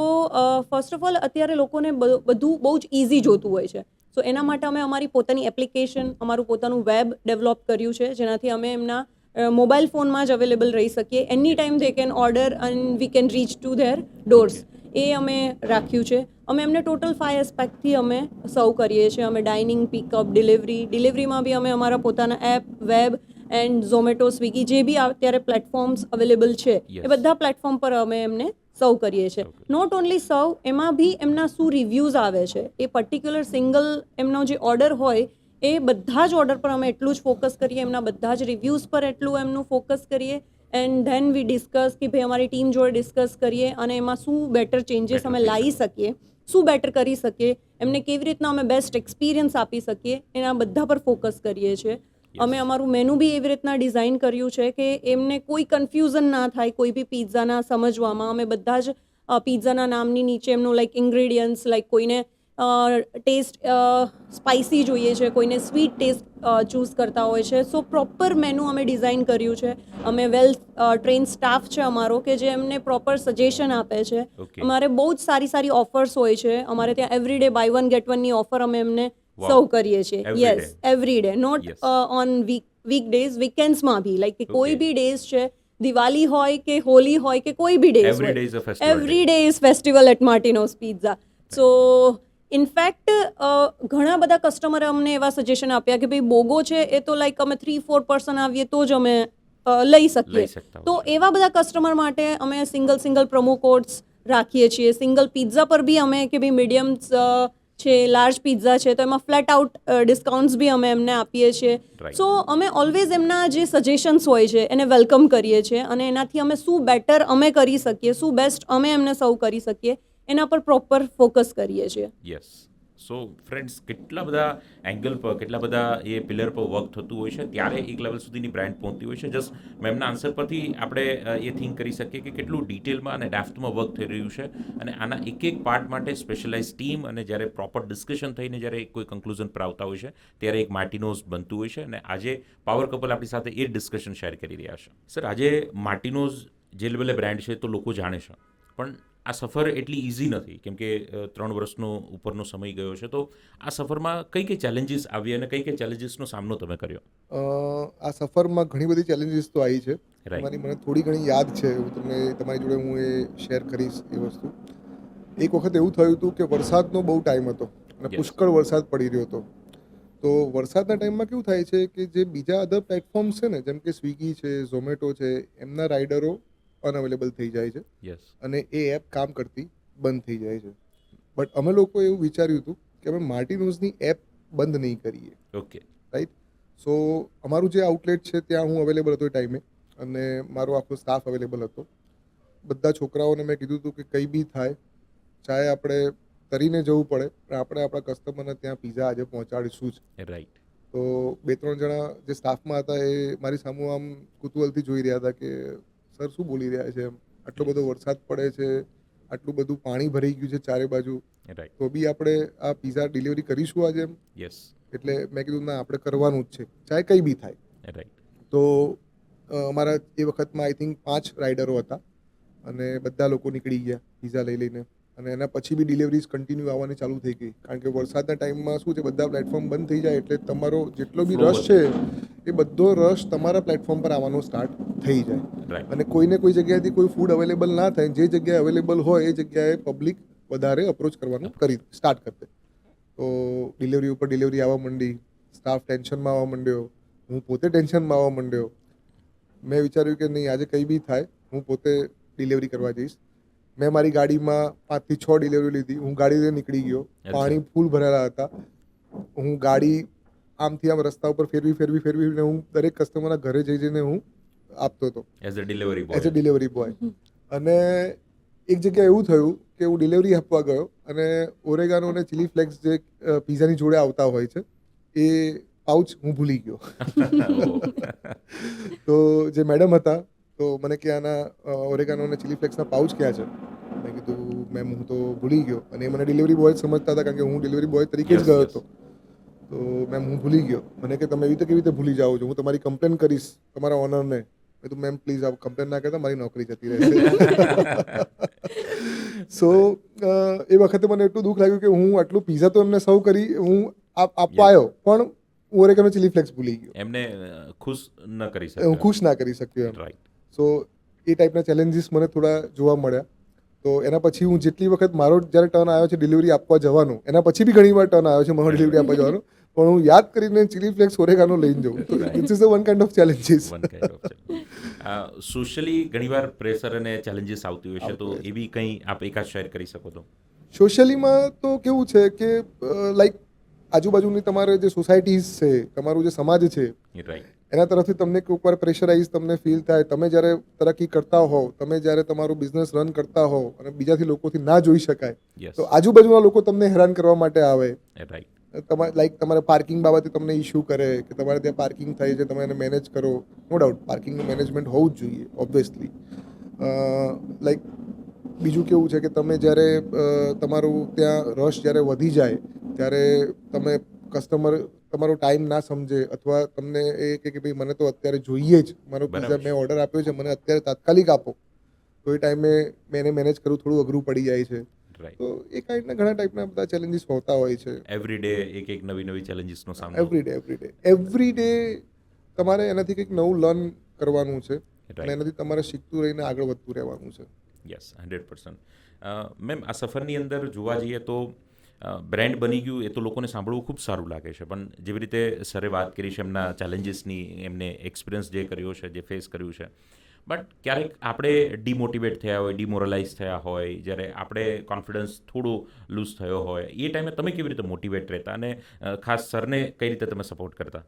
ફર્સ્ટ ઓફ ઓલ અત્યારે લોકોને બધું બહુ જ ઇઝી જોતું હોય છે. સો એના માટે અમે અમારી પોતાની એપ્લિકેશન, અમારું પોતાનું વેબ ડેવલપ કર્યું છે, જેનાથી અમે એમના મોબાઈલ ફોનમાં જ અવેલેબલ રહી શકીએ. Any time they can order and we can reach to their doors. એ અમે રાખ્યું છે. અમે એમને ટોટલ 5 એસ્પેક્ટથી અમે સર્વ કરીએ છીએ. અમે ડાઇનિંગ, પિકઅપ, ડિલિવરીમાં બી અમે અમારા પોતાના app, web and Zomato, Swiggy જે બી અત્યારે પ્લેટફોર્મ્સ અવેલેબલ છે Yes. એ બધા પ્લેટફોર્મ પર અમે એમને સર્વ કરીએ છીએ. નોટ ઓનલી સર્વ, એમાં બી એમના શું રિવ્યૂઝ આવે છે, એ પર્ટિક્યુલર સિંગલ એમનો જે ઓર્ડર હોય એ બધા જ ઓર્ડર પર અમે એટલું જ ફોકસ કરીએ, એમના બધા જ રિવ્યૂઝ પર એટલું એમનું ફોકસ કરીએ એન્ડ ધેન વી ડિસ્કસ કે ભાઈ અમારી ટીમ જોડે ડિસ્કસ કરીએ અને એમાં શું બેટર ચેન્જીસ અમે લાવી શકીએ, શું બેટર કરી શકીએ, એમને કેવી રીતના અમે બેસ્ટ એક્સપિરિયન્સ આપી શકીએ, એના બધા પર ફોકસ કરીએ છીએ. અમે અમારું મેનુ બી એવી રીતના ડિઝાઇન કર્યું છે કે એમને કોઈ કન્ફ્યુઝન ના થાય કોઈ બી પિઝાના સમજવામાં. અમે બધા જ પિઝાના નામની નીચે એમનું લાઈક ઇન્ગ્રેડિયન્ટ્સ, લાઈક કોઈને ટેસ્ટ સ્પાઇસી જોઈએ છે, કોઈને સ્વીટ ટેસ્ટ ચૂઝ કરતા હોય છે. સો પ્રોપર મેનુ અમે ડિઝાઇન કર્યું છે. અમે વેલ ટ્રેન સ્ટાફ છે અમારો કે જે એમને પ્રોપર સજેશન આપે છે. Okay. અમારે બહુ જ સારી સારી ઓફર્સ હોય છે. અમારે ત્યાં એવરીડે બાય 1 get 1ની ઓફર અમે એમને Wow. સર્વ કરીએ છીએ. Every yes, day. Every day, not Yes. On weekdays, વીકેન્ડ્સમાં બી, લાઈક કે કોઈ Okay. બી ડેઝ છે, દિવાળી હોય કે હોલી હોય કે કોઈ બી days Every day is a festival every day. Day is festival at Martinoz pizza. So in fact ઘણા બધા કસ્ટમરે અમને એવા સજેશન આપ્યા કે ભાઈ બોગો છે એ તો લાઈક અમે 3-4 પર્સન આવીએ તો જ અમે લઈ શકીએ. લઈ શકતા તો હોય. એવા બધા કસ્ટમર માટે અમે સિંગલ પ્રોમો કોડ્સ રાખીએ છીએ. સિંગલ પિઝા પર બી અમે કે ભાઈ મીડિયમ્સ છે, લાર્જ પિઝા છે તો એમાં ફ્લેટ આઉટ ડિસ્કાઉન્ટ્સ બી અમે એમને આપીએ છીએ. Right. સો અમે ઓલવેઝ એમના જે સજેશન્સ હોય છે એને વેલકમ કરીએ છીએ અને એનાથી અમે શું બેટર અમે કરી શકીએ, શું બેસ્ટ અમે એમને સર્વ કરી શકીએ એના પર પ્રોપર ફોકસ કરીએ છીએ. યસ. સો ફ્રેન્ડ્સ, કેટલા બધા એંગલ પર, કેટલા બધા એ પિલર પર વર્ક થતું હોય છે, ત્યારે એક લેવલ સુધીની બ્રાન્ડ પહોંચતી હોય છે. જસ્ટ મેમના આન્સર પરથી આપણે એ થિંક કરી શકીએ કે કેટલું ડિટેલમાં અને ડેપ્થમાં વર્ક થઈ રહ્યું છે અને આના એક પાર્ટ માટે સ્પેશિયલાઇઝ ટીમ અને જ્યારે પ્રોપર ડિસ્કશન થઈને જ્યારે કોઈ કન્ક્લુઝન પર આવતા હોય છે ત્યારે એક માર્ટિનોઝ બનતું હોય છે અને આજે પાવર કપલ આપણી સાથે એ ડિસ્કશન શેર કરી રહ્યા છે. સર, આજે માર્ટિનોઝ જે લેવલે બ્રાન્ડ છે તો લોકો જાણે છે, પણ આ સફર એટલી ઇઝી નથી કેમ કે 3 વર્ષનો ઉપરનો સમય ગયો છે. તો આ સફરમાં કઈ કઈ ચેલેન્જીસ આવી અને કઈ કઈ ચેલેન્જીસનો સામનો તમે કર્યો? આ સફરમાં ઘણી બધી ચેલેન્જીસ તો આવી છે. Right. તમારી મને થોડી ઘણી યાદ છે, હું તમને તમારી જોડે હું એ શેર કરીશ એ વસ્તુ. એક વખત એવું થયું હતું કે વરસાદનો બહુ ટાઈમ હતો અને Yes. પુષ્કળ વરસાદ પડી રહ્યો હતો. તો વરસાદના ટાઈમમાં કેવું થાય છે કે જે બીજા અધર પ્લેટફોર્મ્સ છે ને, જેમ કે સ્વિગી છે, ઝોમેટો છે, એમના રાઇડરો અનઅવેલેબલ થઈ જાય છે યસ. અને એ એપ કામ કરતી બંધ થઈ જાય છે. બટ અમે લોકો એવું વિચાર્યું હતું કે અમે માર્ટિનોઝની એપ બંધ નહીં કરીએ, ઓકે. રાઈટ. સો અમારું જે આઉટલેટ છે ત્યાં હું અવેલેબલ હતો એ ટાઈમે અને મારો આખો સ્ટાફ અવેલેબલ હતો. બધા છોકરાઓને મેં કીધું હતું કે કંઈ બી થાય, ચાહે આપણે તરીને જવું પડે પણ આપણે આપણા કસ્ટમરને ત્યાં પિઝા આજે પહોંચાડીશું જ. રાઈટ. તો 2-3 જણા જે સ્ટાફમાં હતા એ મારી સામે આમ કુતૂહલથી જોઈ રહ્યા હતા કે સર શું બોલી રહ્યા છે, એમ આટલો બધો વરસાદ પડે છે, આટલું બધું પાણી ભરાઈ ગયું છે ચારે બાજુ, રાઈટ. તો બી આપણે આ પિઝા ડિલિવરી કરીશું આજે એમ. યસ. એટલે મેં કીધું ના, આપણે કરવાનું જ છે, ચાહે કંઈ બી થાય. રાઈટ. તો અમારા એ વખતમાં આઈ થિંક 5 રાઇડરો હતા અને બધા લોકો નીકળી ગયા પિઝા લઈ લઈને અને એના પછી બી ડિલિવરીઝ કન્ટિન્યુ આવવાની ચાલુ થઈ ગઈ. કારણ કે વરસાદના ટાઈમમાં શું છે, બધા પ્લેટફોર્મ બંધ થઈ જાય એટલે તમારો જેટલો બી Flow રશ છે એ બધો રશ તમારા પ્લેટફોર્મ પર આવવાનો સ્ટાર્ટ થઈ જાય. રાઈટ. અને કોઈને કોઈ જગ્યાએથી કોઈ ફૂડ અવેલેબલ ના થાય, જે જગ્યાએ અવેલેબલ હોય એ જગ્યાએ પબ્લિક વધારે અપ્રોચ કરવાનું સ્ટાર્ટ કરશે. તો ડિલિવરી ઉપર ડિલિવરી આવવા માંડી, સ્ટાફ ટેન્શનમાં આવવા માંડ્યો, હું પોતે ટેન્શનમાં આવવા માંડ્યો. મેં વિચાર્યું કે નહીં, આજે કંઈ બી થાય હું પોતે ડિલિવરી કરવા જઈશ. મેં મારી ગાડીમાં 5 થી 6 ડિલિવરી લીધી. હું ગાડી લઈને નીકળી ગયો, પાણી ફૂલ ભરેલા હતા. હું ગાડી આમથી આમ રસ્તા ઉપર ફેરવીને હું દરેક કસ્ટમરના ઘરે જઈને હું આપતો હતો as a delivery as a boy. Delivery boy. અને એક જગ્યાએ એવું થયું કે હું ડિલિવરી આપવા ગયો અને ઓરેગાનો અને ચીલી ફ્લેક્સ જે પિઝાની જોડે આવતા હોય છે એ પાઉચ હું ભૂલી ગયો. તો જે મેડમ હતા તો મને કે આના ઓરેગાનો અને ચીલી ફ્લેક્સના પાઉચ ક્યાં છે? મેં કીધું મેમ હું તો ભૂલી ગયો. અને એ મને ડિલિવરી બોય જ સમજતા હતા કારણ કે હું ડિલિવરી બોય તરીકે જ Yes, ગયો yes. હતો. તો મેમ હું ભૂલી ગયો. મને કે તમે એવી રીતે કેવી રીતે ભૂલી જાઓ છો, હું તમારી કમ્પ્લેન કરીશ તમારા ઓનરને. મેં કીધું મેમ પ્લીઝ આપ કમ્પ્લેન ના કરતા, મારી નોકરી જતી રહેશે. સો એ વખતે મને એટલું દુઃખ લાગ્યું કે હું આટલું પિઝા તો એમને સર્વ કરી, હું આપવા આવ્યો પણ હું ઓરેગાનો ચીલી ફ્લેક્સ ભૂલી ગયો, એમને ખુશ ન કરી હું શકે. ખુશ ના કરી શક્યો એમ. રાઈટ. સો એ ટાઈપના ચેલેન્જીસ મને થોડા જોવા મળ્યા. તો એના પછી હું જેટલી વખત મારો જ્યારે ટર્ન આવ્યો છે ડિલિવરી આપવા જવાનું, એના પછી બી ઘણી વાર ટર્ન આવ્યો છે મારો ડિલિવરી આપવા જવાનું, પણ હું યાદ કરીને ચીલી ફ્લેક્સ ઓરેગાનો લઈને જાઉં. તો this is one kind of challenges. Socially ઘણીવાર પ્રેશર અને ચેલેન્જીસ આવતી હોય છે, તો એવી કંઈ આપ એકાદ શેર કરી શકો તો? સોશિયલીમાં તો કેવું છે કે લાઈક આજુબાજુની તમારે જે સોસાયટીઝ છે, તમારું જે સમાજ છે, રાઈટ. એના તરફથી તમને કોઈક વાર પ્રેશરાઇઝ તમને ફીલ થાય. તમે જ્યારે તરક્કી કરતા હોવ, તમે જ્યારે તમારું બિઝનેસ રન કરતા હોવ અને બીજાથી લોકોથી ના જોઈ શકાય, યસ. તો આજુબાજુના લોકો તમને હેરાન કરવા માટે આવે. રાઈટ. તમારે પાર્કિંગ બાબતે તમને ઇશ્યુ કરે કે તમારે ત્યાં પાર્કિંગ થાય છે, તમે એને મેનેજ કરો. નો ડાઉટ પાર્કિંગનું મેનેજમેન્ટ હોવું જ જોઈએ ઓબ્વિયસલી. લાઈક બીજું કેવું છે કે તમે જ્યારે તમારું ત્યાં રશ જ્યારે વધી જાય ત્યારે તમે કસ્ટમર તમારો ટાઈમ ના સમજે અથવા તમને એ કે ભાઈ મને તો અત્યારે જોઈએ જ, મારો પિઝા મેં ઓર્ડર આપ્યો છે, મને અત્યારે તાત્કાલિક આપો, તો એ ટાઈમે મેં એને મેનેજ કરવું થોડું અઘરું પડી જાય છે. રાઈટ. તો એ કાઇન્ડના ઘણા ટાઈપના બધા ચેલેન્જીસ હોતા હોય છે. એવરી ડે એક નવી ચેલેન્જીસનો સામનો. એવરી ડે તમારે એનાથી કંઈક નવું લર્ન કરવાનું છે અને એનાથી તમારે શીખતું રહીને આગળ વધતું રહેવાનું છે. યસ, 100%. મેમ, આ સફરની અંદર જોવા જઈએ તો બ્રેન્ડ બની ગયું એ તો લોકોને સાંભળવું ખૂબ સારું લાગે છે, પણ જેવી રીતે સરે વાત કરી છે એમના ચેલેન્જીસની, એમને એક્સપિરિયન્સ જે કર્યો છે, જે ફેસ કર્યું છે, બટ ક્યારેક આપણે ડિમોટિવેટ થયા હોય, ડિમોરલાઇઝ થયા હોય, જ્યારે આપણે કોન્ફિડન્સ થોડો લૂઝ થયો હોય, એ ટાઈમે તમે કેવી રીતે મોટિવેટ રહેતા અને ખાસ સરને કઈ રીતે તમે સપોર્ટ કરતા?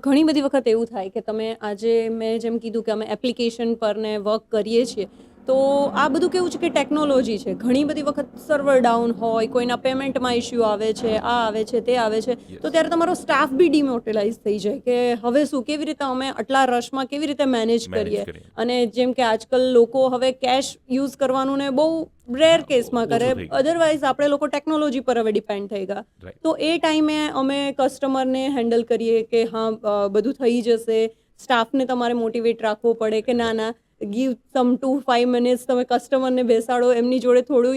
ઘણી બધી વખત એવું થાય કે તમે આજે મેં જેમ કીધું કે અમે એપ્લિકેશન પર ને વર્ક કરીએ છીએ, તો આ બધું કેવું છે કે ટેકનોલોજી છે. ઘણી બધી વખત સર્વર ડાઉન હોય, કોઈના પેમેન્ટમાં ઇસ્યુ આવે છે, આ આવે છે, તે આવે છે, તો ત્યારે તમારો સ્ટાફ બી ડિમોટિલાઇઝ થઈ જાય કે હવે શું, કેવી રીતે અમે આટલા રશમાં કેવી રીતે મેનેજ કરીએ. અને જેમ કે આજકાલ લોકો હવે કેશ યુઝ કરવાનું ને બહુ રેર કેસમાં કરે, અધરવાઇઝ આપણે લોકો ટેકનોલોજી પર હવે ડિપેન્ડ થઈ ગયા. તો એ ટાઈમે અમે કસ્ટમરને હેન્ડલ કરીએ કે હા બધું થઈ જશે. સ્ટાફને તમારે મોટિવેટ રાખવો પડે કે ના ગીવ સમ 2-5 મિનિટ્સ, તમે કસ્ટમરને બેસાડો, એમની જોડે થોડું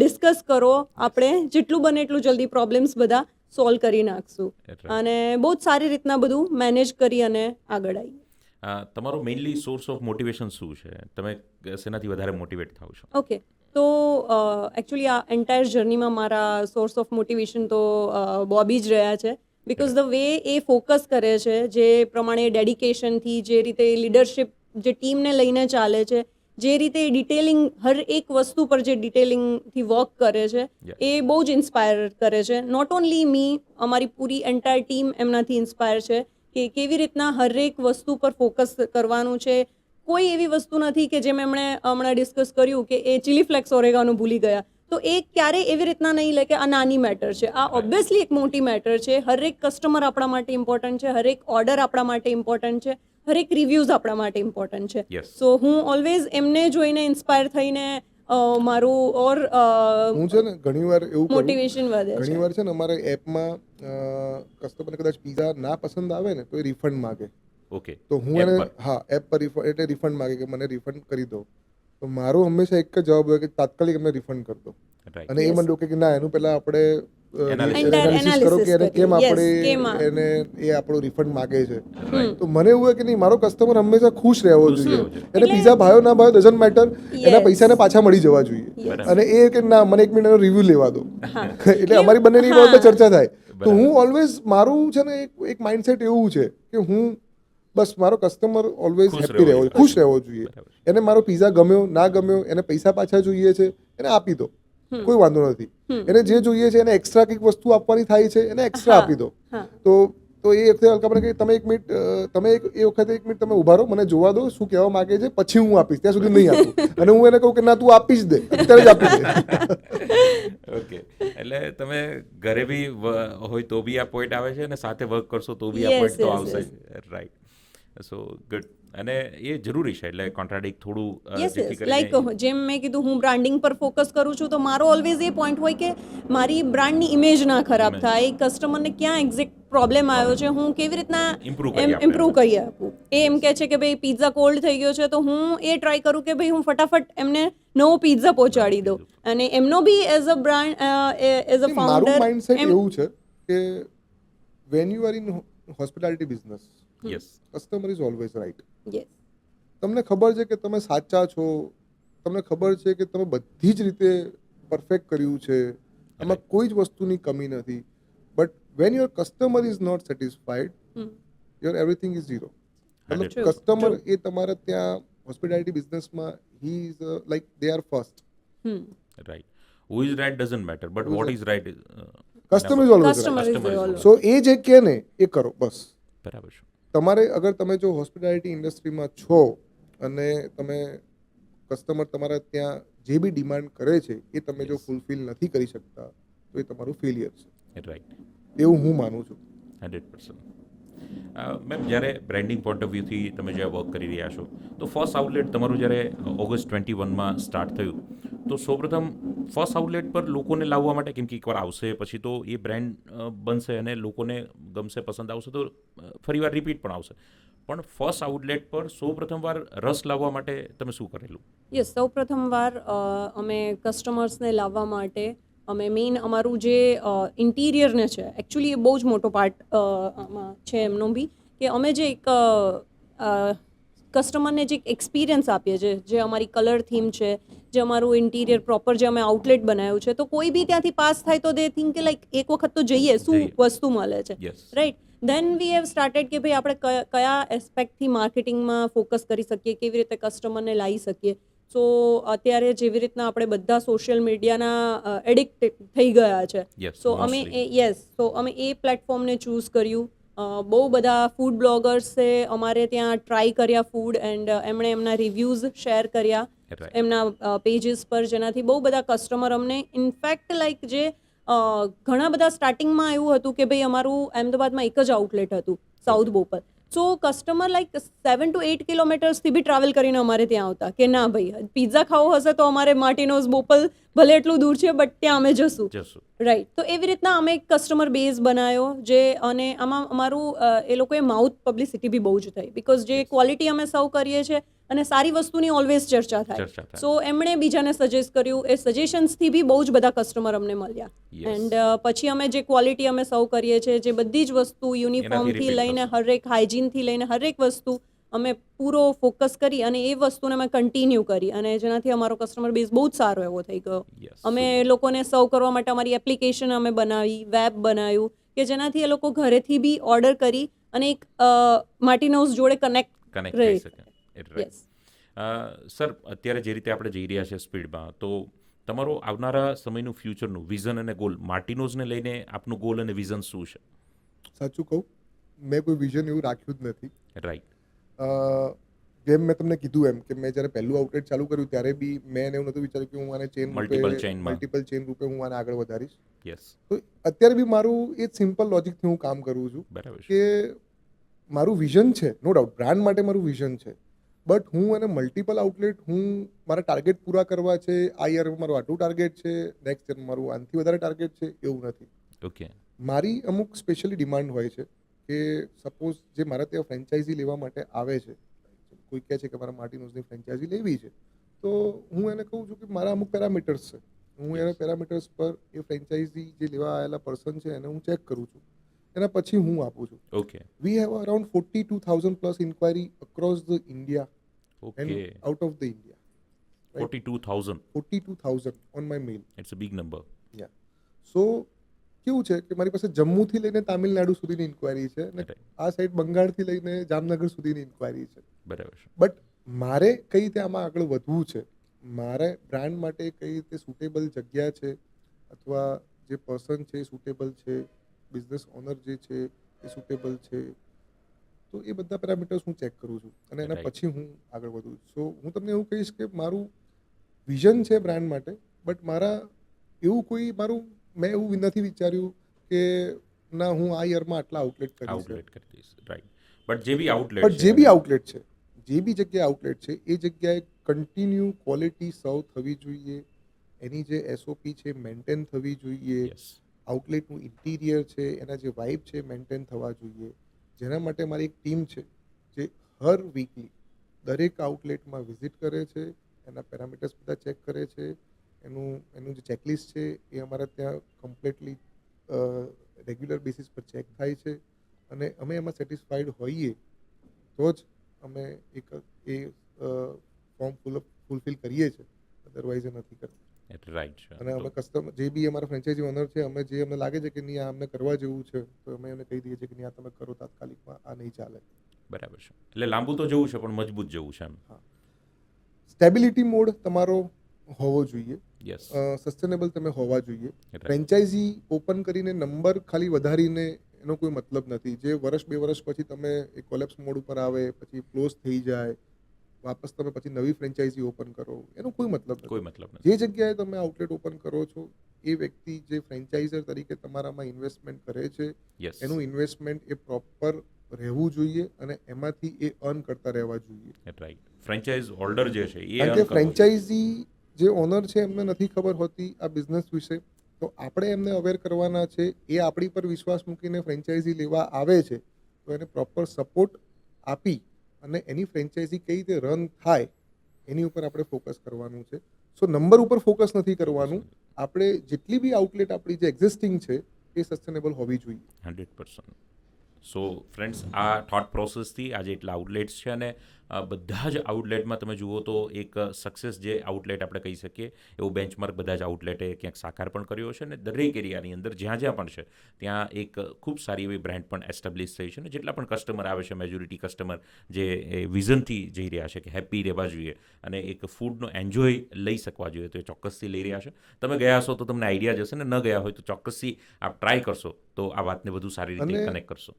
ડિસ્કસ કરો, આપણે જેટલું બને એટલું જલ્દી પ્રોબ્લેમ્સ બધા સોલ્વ કરી નાખશું. અને બહુ જ સારી રીતના બધું મેનેજ કરી અને આગળ આવીએ. તમારો મેઇનલી સોર્સ ઓફ મોટિવેશન શું છે? તમે શેનાથી વધારે મોટિવેટ થાવ છો? ઓકે, તો એકચ્યુઅલી આ એન્ટાયર જર્નીમાં મારા સોર્સ ઓફ મોટિવેશન તો બોબી જ રહ્યા છે. Because the way A focus કરે છે, જે પ્રમાણે ડેડિકેશનથી, જે રીતે લીડરશિપ જે ટીમને લઈને ચાલે છે, જે રીતે ડિટેલિંગ હર એક વસ્તુ પર જે ડિટેલિંગથી વર્ક કરે છે, એ બહુ જ ઇન્સ્પાયર કરે છે. નોટ ઓનલી મી, અમારી પૂરી એન્ટાયર ટીમ એમનાથી ઇન્સ્પાયર છે કે કેવી રીતના હરેક વસ્તુ પર ફોકસ કરવાનું છે. કોઈ એવી વસ્તુ નથી કે જેમ એમણે હમણાં ડિસ્કસ કર્યું કે એ ચીલી ફ્લેક્સ ઓરેગાનો ભૂલી ગયા, તો એ ક્યારેય એવી રીતના નહીં લે કે આ નાની મેટર છે. આ ઓબ્વિયસલી એક મોટી મેટર છે. હરેક કસ્ટમર આપણા માટે ઇમ્પોર્ટન્ટ છે, હરેક ઓર્ડર આપણા માટે ઇમ્પોર્ટન્ટ છે, હરેક રિવ્યૂઝ આપણા માટે ઇમ્પોર્ટન્ટ છે. સો હું ઓલવેઝ એમને જોઈને ઇન્સ્પાયર થઈને મારું ઓર હું છે ને ઘણીવાર એવું મોટિવેશન વધે છે. ઘણીવાર છે ને અમારે એપમાં કસ્ટમરને કદાચ પિઝા ના પસંદ આવે ને તો એ રિફંડ માગે. ઓકે. તો હું એને એપ પર એટલે રિફંડ માગે કે મને રિફંડ કરી દો. તો મારો હંમેશા એક જ જવાબ હોય કે તાત્કાલિક એમને રિફંડ કરી દો. અને એ મને કે ના, એનું પહેલા આપણે એનાલિસિસ કરો કે એને કેમ આપણે એને એ આપણો રિફંડ માગે છે. તો મને એવું હોય કે નહીં, મારો કસ્ટમર હંમેશા ખુશ રહેવો જોઈએ. એને પિઝા ભાવ્યો ના ભાવ્યો ડઝન્ટ મેટર, એના પૈસાને પાછા મળી જવા જોઈએ. અને એ કે ના, મને 1 મિનિટ એનો રિવ્યુ લેવા દો. એટલે અમારી બંનેની બાબતે ચર્ચા થાય. તો હું ઓલવેઝ મારું છે ને એક માઇન્ડસેટ એવું છે કે હું બસ મારો કસ્ટમર ઓલવેઝ હેપી રહેવો, ખુશ રહેવો જોઈએ. એને મારો પિઝા ગમ્યો ના ગમ્યો, એને પૈસા પાછા જોઈએ છે, એને આપી દો, કોઈ વાંધો નથી. એને જે જોઈએ છે, એને એક્સ્ટ્રા કંઈક વસ્તુ આપવાની થાય છે, એને એક્સ્ટ્રા આપી દો. તો એ વખતે અલકા કે તમે 1 મિનિટ, તમે એ વખતે 1 મિનિટ તમે ઉભા રહો, મને જોવા દો શું કહેવા માંગે છે, પછી હું આપીશ. ત્યાં સુધી નહીં આપું. અને હું એને કહું કે ના, તું આપી જ દે, અત્યારે જ આપી દે. ઓકે. એટલે તમે ઘરે બી હોય તો બી આ પોઈન્ટ આવે છે અને સાથે વર્ક કરશો તો બી આ પોઈન્ટ તો આવશે. રાઈટ. સો ગુડ. અને એ જરૂરી છે, એટલે કોન્ટ્રાડિક્ટ થોડું લાઈક જેમ મેં કીધું, હું બ્રાન્ડિંગ પર ફોકસ કરું છું, તો મારો ઓલવેઝ એ પોઈન્ટ હોય કે મારી બ્રાન્ડની ઇમેજ ના ખરાબ થાય, કસ્ટમરને ક્યાં એક્ઝેક્ટ પ્રોબ્લેમ આવ્યો છે, હું કેવી રીતના ઇમ્પ્રૂવ કરી આપું. એ એમ કહે છે કે ભાઈ પિઝા કોલ્ડ થઈ ગયો છે, તો હું એ ટ્રાય કરું કે ભાઈ હું ફટાફટ એમને નવો પિઝા પહોંચાડી દઉં. અને એમનો બી as a brand, as a founder, મારું માઇન્ડસેટ એવું છે કે when you are in hospitality business yes customer is always right. Yes. તમને ખબર છે કે તમે સાચા છો, તમને ખબર છે કે તમે બધી જ રીતે પરફેક્ટ કર્યું છે, આમાં કોઈ જ વસ્તુની કમી નથી. But when your customer is not satisfied, your everything is zero. મતલબ True. Customer True. એ તમારા ત્યાં હોસ્પિટાલિટી બિઝનેસમાં he is like they are first. Right. Who is right doesn't matter, but what is right customer is always Customer right. is the always. So એ જે કહે ને એ કરો બસ. બરાબર છે. તમારે અગર તમે જો હોસ્પિટાલિટી ઇન્ડસ્ટ્રીમાં છો અને તમે કસ્ટમર તમારા ત્યાં જે બી ડિમાન્ડ કરે છે એ તમે જો Yes. ફૂલફિલ નથી કરી શકતા તો એ તમારું ફેલિયર છે, રાઈટ. એવું હું માનું છું. 100%. મેમ, જ્યારે બ્રાન્ડિંગ પોઈન્ટ ઓફ વ્યૂથી તમે જ્યારે વર્ક કરી રહ્યા છો, તો ફર્સ્ટ આઉટલેટ તમારું જ્યારે ઓગસ્ટ 21માં સ્ટાર્ટ થયું, તો સૌપ્રથમ ફર્સ્ટ આઉટલેટ પર લોકોને લાવવા માટે, કેમ કે એકવાર આવશે પછી તો એ બ્રાન્ડ બનશે અને લોકોને ગમશે, પસંદ આવશે તો ફરીવાર રિપીટ પણ આવશે, પણ ફર્સ્ટ આઉટલેટ પર સૌપ્રથમ વાર રસ લાવવા માટે તમે શું કરેલું? યસ, સૌ પ્રથમવાર અમે કસ્ટમર્સને લાવવા માટે અમે મેઇન અમારું જે ઇન્ટિરિયરને છે, એકચ્યુઅલી એ બહુ જ મોટો પાર્ટ આમાં છે એમનો બી, કે અમે જે એક કસ્ટમરને જે એક્સપિરિયન્સ આપીએ છીએ, જે અમારી કલર થીમ છે, જે અમારું ઇન્ટિરિયર પ્રોપર જે અમે આઉટલેટ બનાવ્યું છે, તો કોઈ બી ત્યાંથી પાસ થાય તો દે થિંક કે લાઈક એક વખત તો જઈએ, શું જઈએ. વસ્તુ મળે છે, Yes. Right. Then we have started કે ભાઈ આપણે કયા એસ્પેક્ટથી માર્કેટિંગમાં ફોકસ કરી શકીએ, કેવી રીતે કસ્ટમરને લાવી શકીએ. સો અત્યારે જેવી રીતના આપણે બધા સોશિયલ મીડિયાના એડિક્ટ થઈ ગયા છે, Yes, સો અમે mostly. અમે એ પ્લેટફોર્મને ચૂઝ કર્યું. બહુ બધા ફૂડ બ્લોગર્સે અમારે ત્યાં ટ્રાય કર્યા ફૂડ, એન્ડ એમણે એમના રિવ્યૂઝ શેર કર્યા Right. એમના પેજીસ પર, જેનાથી બહુ બધા કસ્ટમર અમને ઇનફેક્ટ લાઈક જે ઘણા બધા સ્ટાર્ટિંગમાં એવું હતું કે ભાઈ અમારું અહેમદાબાદમાં એક જ આઉટલેટ હતું, south Bopal. So customer like 7 to 8 કિલોમીટર્સથી બી ટ્રાવેલ કરીને અમારે ત્યાં આવતા કે ના ભાઈ પિઝા ખાવો હશે તો અમારે માર્ટિનોઝ બોપલ ભલે એટલું દૂર છે બટ ત્યાં અમે જશું, જશું. રાઈટ. તો એવી રીતના અમે એક કસ્ટમર બેઝ બનાવ્યો, જે અને આમાં અમારું એ લોકોએ માઉથ પબ્લિસિટી બી બહુ જ થઈ, બિકોઝ જે ક્વોલિટી અમે સર્વ કરીએ છીએ અને સારી વસ્તુની ઓલવેઝ ચર્ચા ચર્ચા થાય. થાય. સો એમણે બીજાને સજેસ્ટ કર્યું, એ સજેશન્સથી બી બહુ જ બધા કસ્ટમર અમને મળ્યા. Yes. એન્ડ પછી અમે જે ક્વોલિટી અમે સર્વ કરીએ છીએ, જે બધી જ વસ્તુ યુનિફોર્મથી repeat લઈને થશે. હરેક હાઇજીનથી લઈને હરેક વસ્તુ અમે પૂરો ફોકસ કરી અને એ વસ્તુને અમે કન્ટિન્યુ કરી, અને જેનાથી અમારો કસ્ટમર બેઝ બહુ જ સારો એવો થઈ ગયો. Yes, અમે super. એ લોકોને સર્વ કરવા માટે અમારી એપ્લિકેશન અમે બનાવી, વેબ બનાવ્યું, કે જેનાથી એ લોકો ઘરેથી બી ઓર્ડર કરી અને એક માર્ટિનોઝ જોડે કનેક્ટ કનેક્ટ થઈ શકે. Right. યસ. સર, અત્યારે જે રીતે આપણે જઈ રહ્યા છે સ્પીડમાં, તો તમારો આવનારા સમયનું ફ્યુચરનું વિઝન અને ગોલ, માર્ટિનોઝને લઈને આપનું ગોલ અને વિઝન શું છે? સાચું કહું, મેં કોઈ વિઝન એવું રાખ્યું જ નથી. રાઈટ. જેમ મેં તમને કીધું એમ કે મેં જ્યારે પહેલું આઉટલેટ ચાલુ કર્યું ત્યારે બી મેં એવું નહોતું વિચાર્યું કે હું આને મલ્ટિપલ ચેન રૂપે હું આને આગળ વધારીશ. યસ. તો અત્યારે બી મારું એ જ સિમ્પલ લોજિકથી હું કામ કરું છું બરાબર છે. કે મારું વિઝન છે, નો ડાઉટ બ્રાન્ડ માટે મારું વિઝન છે, બટ હું એને મલ્ટિપલ આઉટલેટ, હું મારા ટાર્ગેટ પૂરા કરવા છે, આ યરમાં મારું આટલું ટાર્ગેટ છે, નેક્સ્ટ યર મારું આનાથી વધારે ટાર્ગેટ છે, એવું નથી. ઓકે. મારી અમુક સ્પેશિયલી ડિમાન્ડ હોય છે કે સપોઝ જે મારા ત્યાં ફ્રેન્ચાઇઝી લેવા માટે આવે છે, કોઈ કહે છે કે મારા માર્ટિનોઝની ફ્રેન્ચાઇઝી લેવી છે, તો હું એને કહું છું કે મારા અમુક પેરામીટર્સ છે, હું એના પેરામીટર્સ પર એ ફ્રેન્ચાઇઝી જે લેવા આવેલા પર્સન છે એને હું ચેક કરું છું, એના પછી હું આપું છું. Okay. We have around 42,000 plus inquiry across the India okay. And out of the India. 42,000. 42,000 on my mail. It's a big number. Ya. So કેવું છે કે મારી પાસે જમ્મુથી લઈને તામિલનાડુ સુધીની ઇન્ક્વાયરી છે અને Right. આ સાઈડ બંગાળથી લઈને જામનગર સુધીની ઇન્ક્વાયરી છે. બરાબર છે. બટ મારે કઈ રીતે આમાં આગળ વધવું છે, મારે બ્રાન્ડ માટે કઈ રીતે સુટેબલ જગ્યા છે, અથવા જે પર્સન છે એ સુટેબલ છે, બિઝનેસ ઓનર જે છે એ સુટેબલ છે, તો એ બધા પેરામીટર્સ હું ચેક કરું છું અને એના Right. પછી હું આગળ વધું. સો હું તમને એવું કહીશ કે મારું વિઝન છે બ્રાન્ડ માટે, બટ મારા એવું કોઈ મારું મેં એવું નથી વિચાર્યું કે ના હું આ યરમાં આટલા આઉટલેટ કરીશ. આઉટલેટ કરી દઈશ. રાઈટ. બટ જે બી આઉટલેટ બટ જે બી આઉટલેટ છે, જે બી જગ્યાએ આઉટલેટ છે, એ જગ્યાએ કન્ટિન્યુ ક્વોલિટી સર્વ થવી જોઈએ, એની જે એસઓપી છે મેન્ટેન થવી જોઈએ, યસ. આઉટલેટનું ઇન્ટિરિયર છે એના જે વાઇબ છે મેન્ટેન થવા જોઈએ, જેના માટે મારી એક ટીમ છે જે હર વીકલી દરેક આઉટલેટમાં વિઝિટ કરે છે, એના પેરામીટર્સ બધા ચેક કરે છે, એનું જે ચેકલિસ્ટ છે એ અમારા ત્યાં કમ્પ્લીટલી રેગ્યુલર બેસિસ પર ચેક થાય છે અને અમે એમાં સેટિસ્ફાઈડ હોઈએ તો જ અમે એ ફોર્મ ફૂલફિલ કરીએ છીએ, અદરવાઇઝ નથી કરતા. રાઈટ છે. અને અમે કસ્ટમર જે બી અમારા ફ્રેન્ચાઇઝી ઓનર છે, અમને લાગે છે કે નહીં આ અમને કરવા જેવું છે તો અમે એને કહી દઈએ છીએ કે નહીં આ તમે કરો તાત્કાલિકમાં, આ નહીં ચાલે. બરાબર છે. એટલે લાંબુ તો જવું છે પણ મજબૂત જવું છે એમ. હા, સ્ટેબિલિટી મોડ તમારો હોવો જોઈએ, યસ. સસ્ટેનેબલ તમે હોવા જોઈએ. Right. ફ્રેન્ચાઇઝી ઓપન કરીને નંબર ખાલી વધારીને એનો કોઈ મતલબ નથી. જે વર્ષ 2 વર્ષ પછી તમે એક કોલેપ્સ મોડ ઉપર આવે, પછી ક્લોઝ થઈ જાય, વાપસ તમે પછી નવી ફ્રેન્ચાઇઝી ઓપન કરો, એનો કોઈ મતલબ કોઈ નથી. મતલબ નથી. જે જગ્યાએ તમે આઉટલેટ ઓપન કરો છો એ વ્યક્તિ જે ફ્રેન્ચાઇઝર તરીકે તમારામાં ઇન્વેસ્ટમેન્ટ કરે છે યસ. એનું ઇન્વેસ્ટમેન્ટ એ પ્રોપર રહેવું જોઈએ અને એમાંથી એ અર્ન કરતા રહેવા જોઈએ. રાઈટ. ફ્રેન્ચાઇઝ હોલ્ડર જે છે એ કારણ કે ફ્રેન્ચાઇઝી જે ઓનર છે એમને નથી ખબર હોતી આ બિઝનેસ વિશે, તો આપણે એમને અવેર કરવાના છે. એ આપણી પર વિશ્વાસ મૂકીને ફ્રેન્ચાઇઝી લેવા આવે છે તો એને પ્રોપર સપોર્ટ આપી અને એની ફ્રેન્ચાઇઝી કઈ રીતે રન થાય એની ઉપર આપણે ફોકસ કરવાનું છે. સો નંબર ઉપર ફોકસ નથી કરવાનું. આપણે જેટલી બી આઉટલેટ આપણી જે એક્ઝિસ્ટિંગ છે એ સસ્ટેનેબલ હોવી જોઈએ. 100%. સો ફ્રેન્ડ્સ, આ થોટ પ્રોસેસથી આજે એટલા આઉટલેટ્સ છે અને બધા જ આઉટલેટમાં તમે જુઓ તો એક સક્સેસ જે આઉટલેટ આપણે કહી શકીએ એવું બેન્ચમાર્ક બધા જ આઉટલેટે ક્યાંક સાકાર પણ કર્યો છે અને દરેક એરિયાની અંદર જ્યાં જ્યાં પણ છે ત્યાં એક ખૂબ સારી એવી બ્રાન્ડ પણ એસ્ટાબ્લિશ થઈ છે અને જેટલા પણ કસ્ટમર આવે છે, મેજોરિટી કસ્ટમર જે વિઝનથી જઈ રહ્યા છે કે હેપી રહેવા જોઈએ અને એક ફૂડનો એન્જોય લઈ શકવા જોઈએ તો એ ચોક્કસથી લઈ રહ્યા છે. તમે ગયા હશો તો તમને આઈડિયા જશે ને ન ગયા હોય તો ચોક્કસથી આપ ટ્રાય કરશો તો આ વાતને વધુ સારી રીતે અને કનેક્ટ કરશો.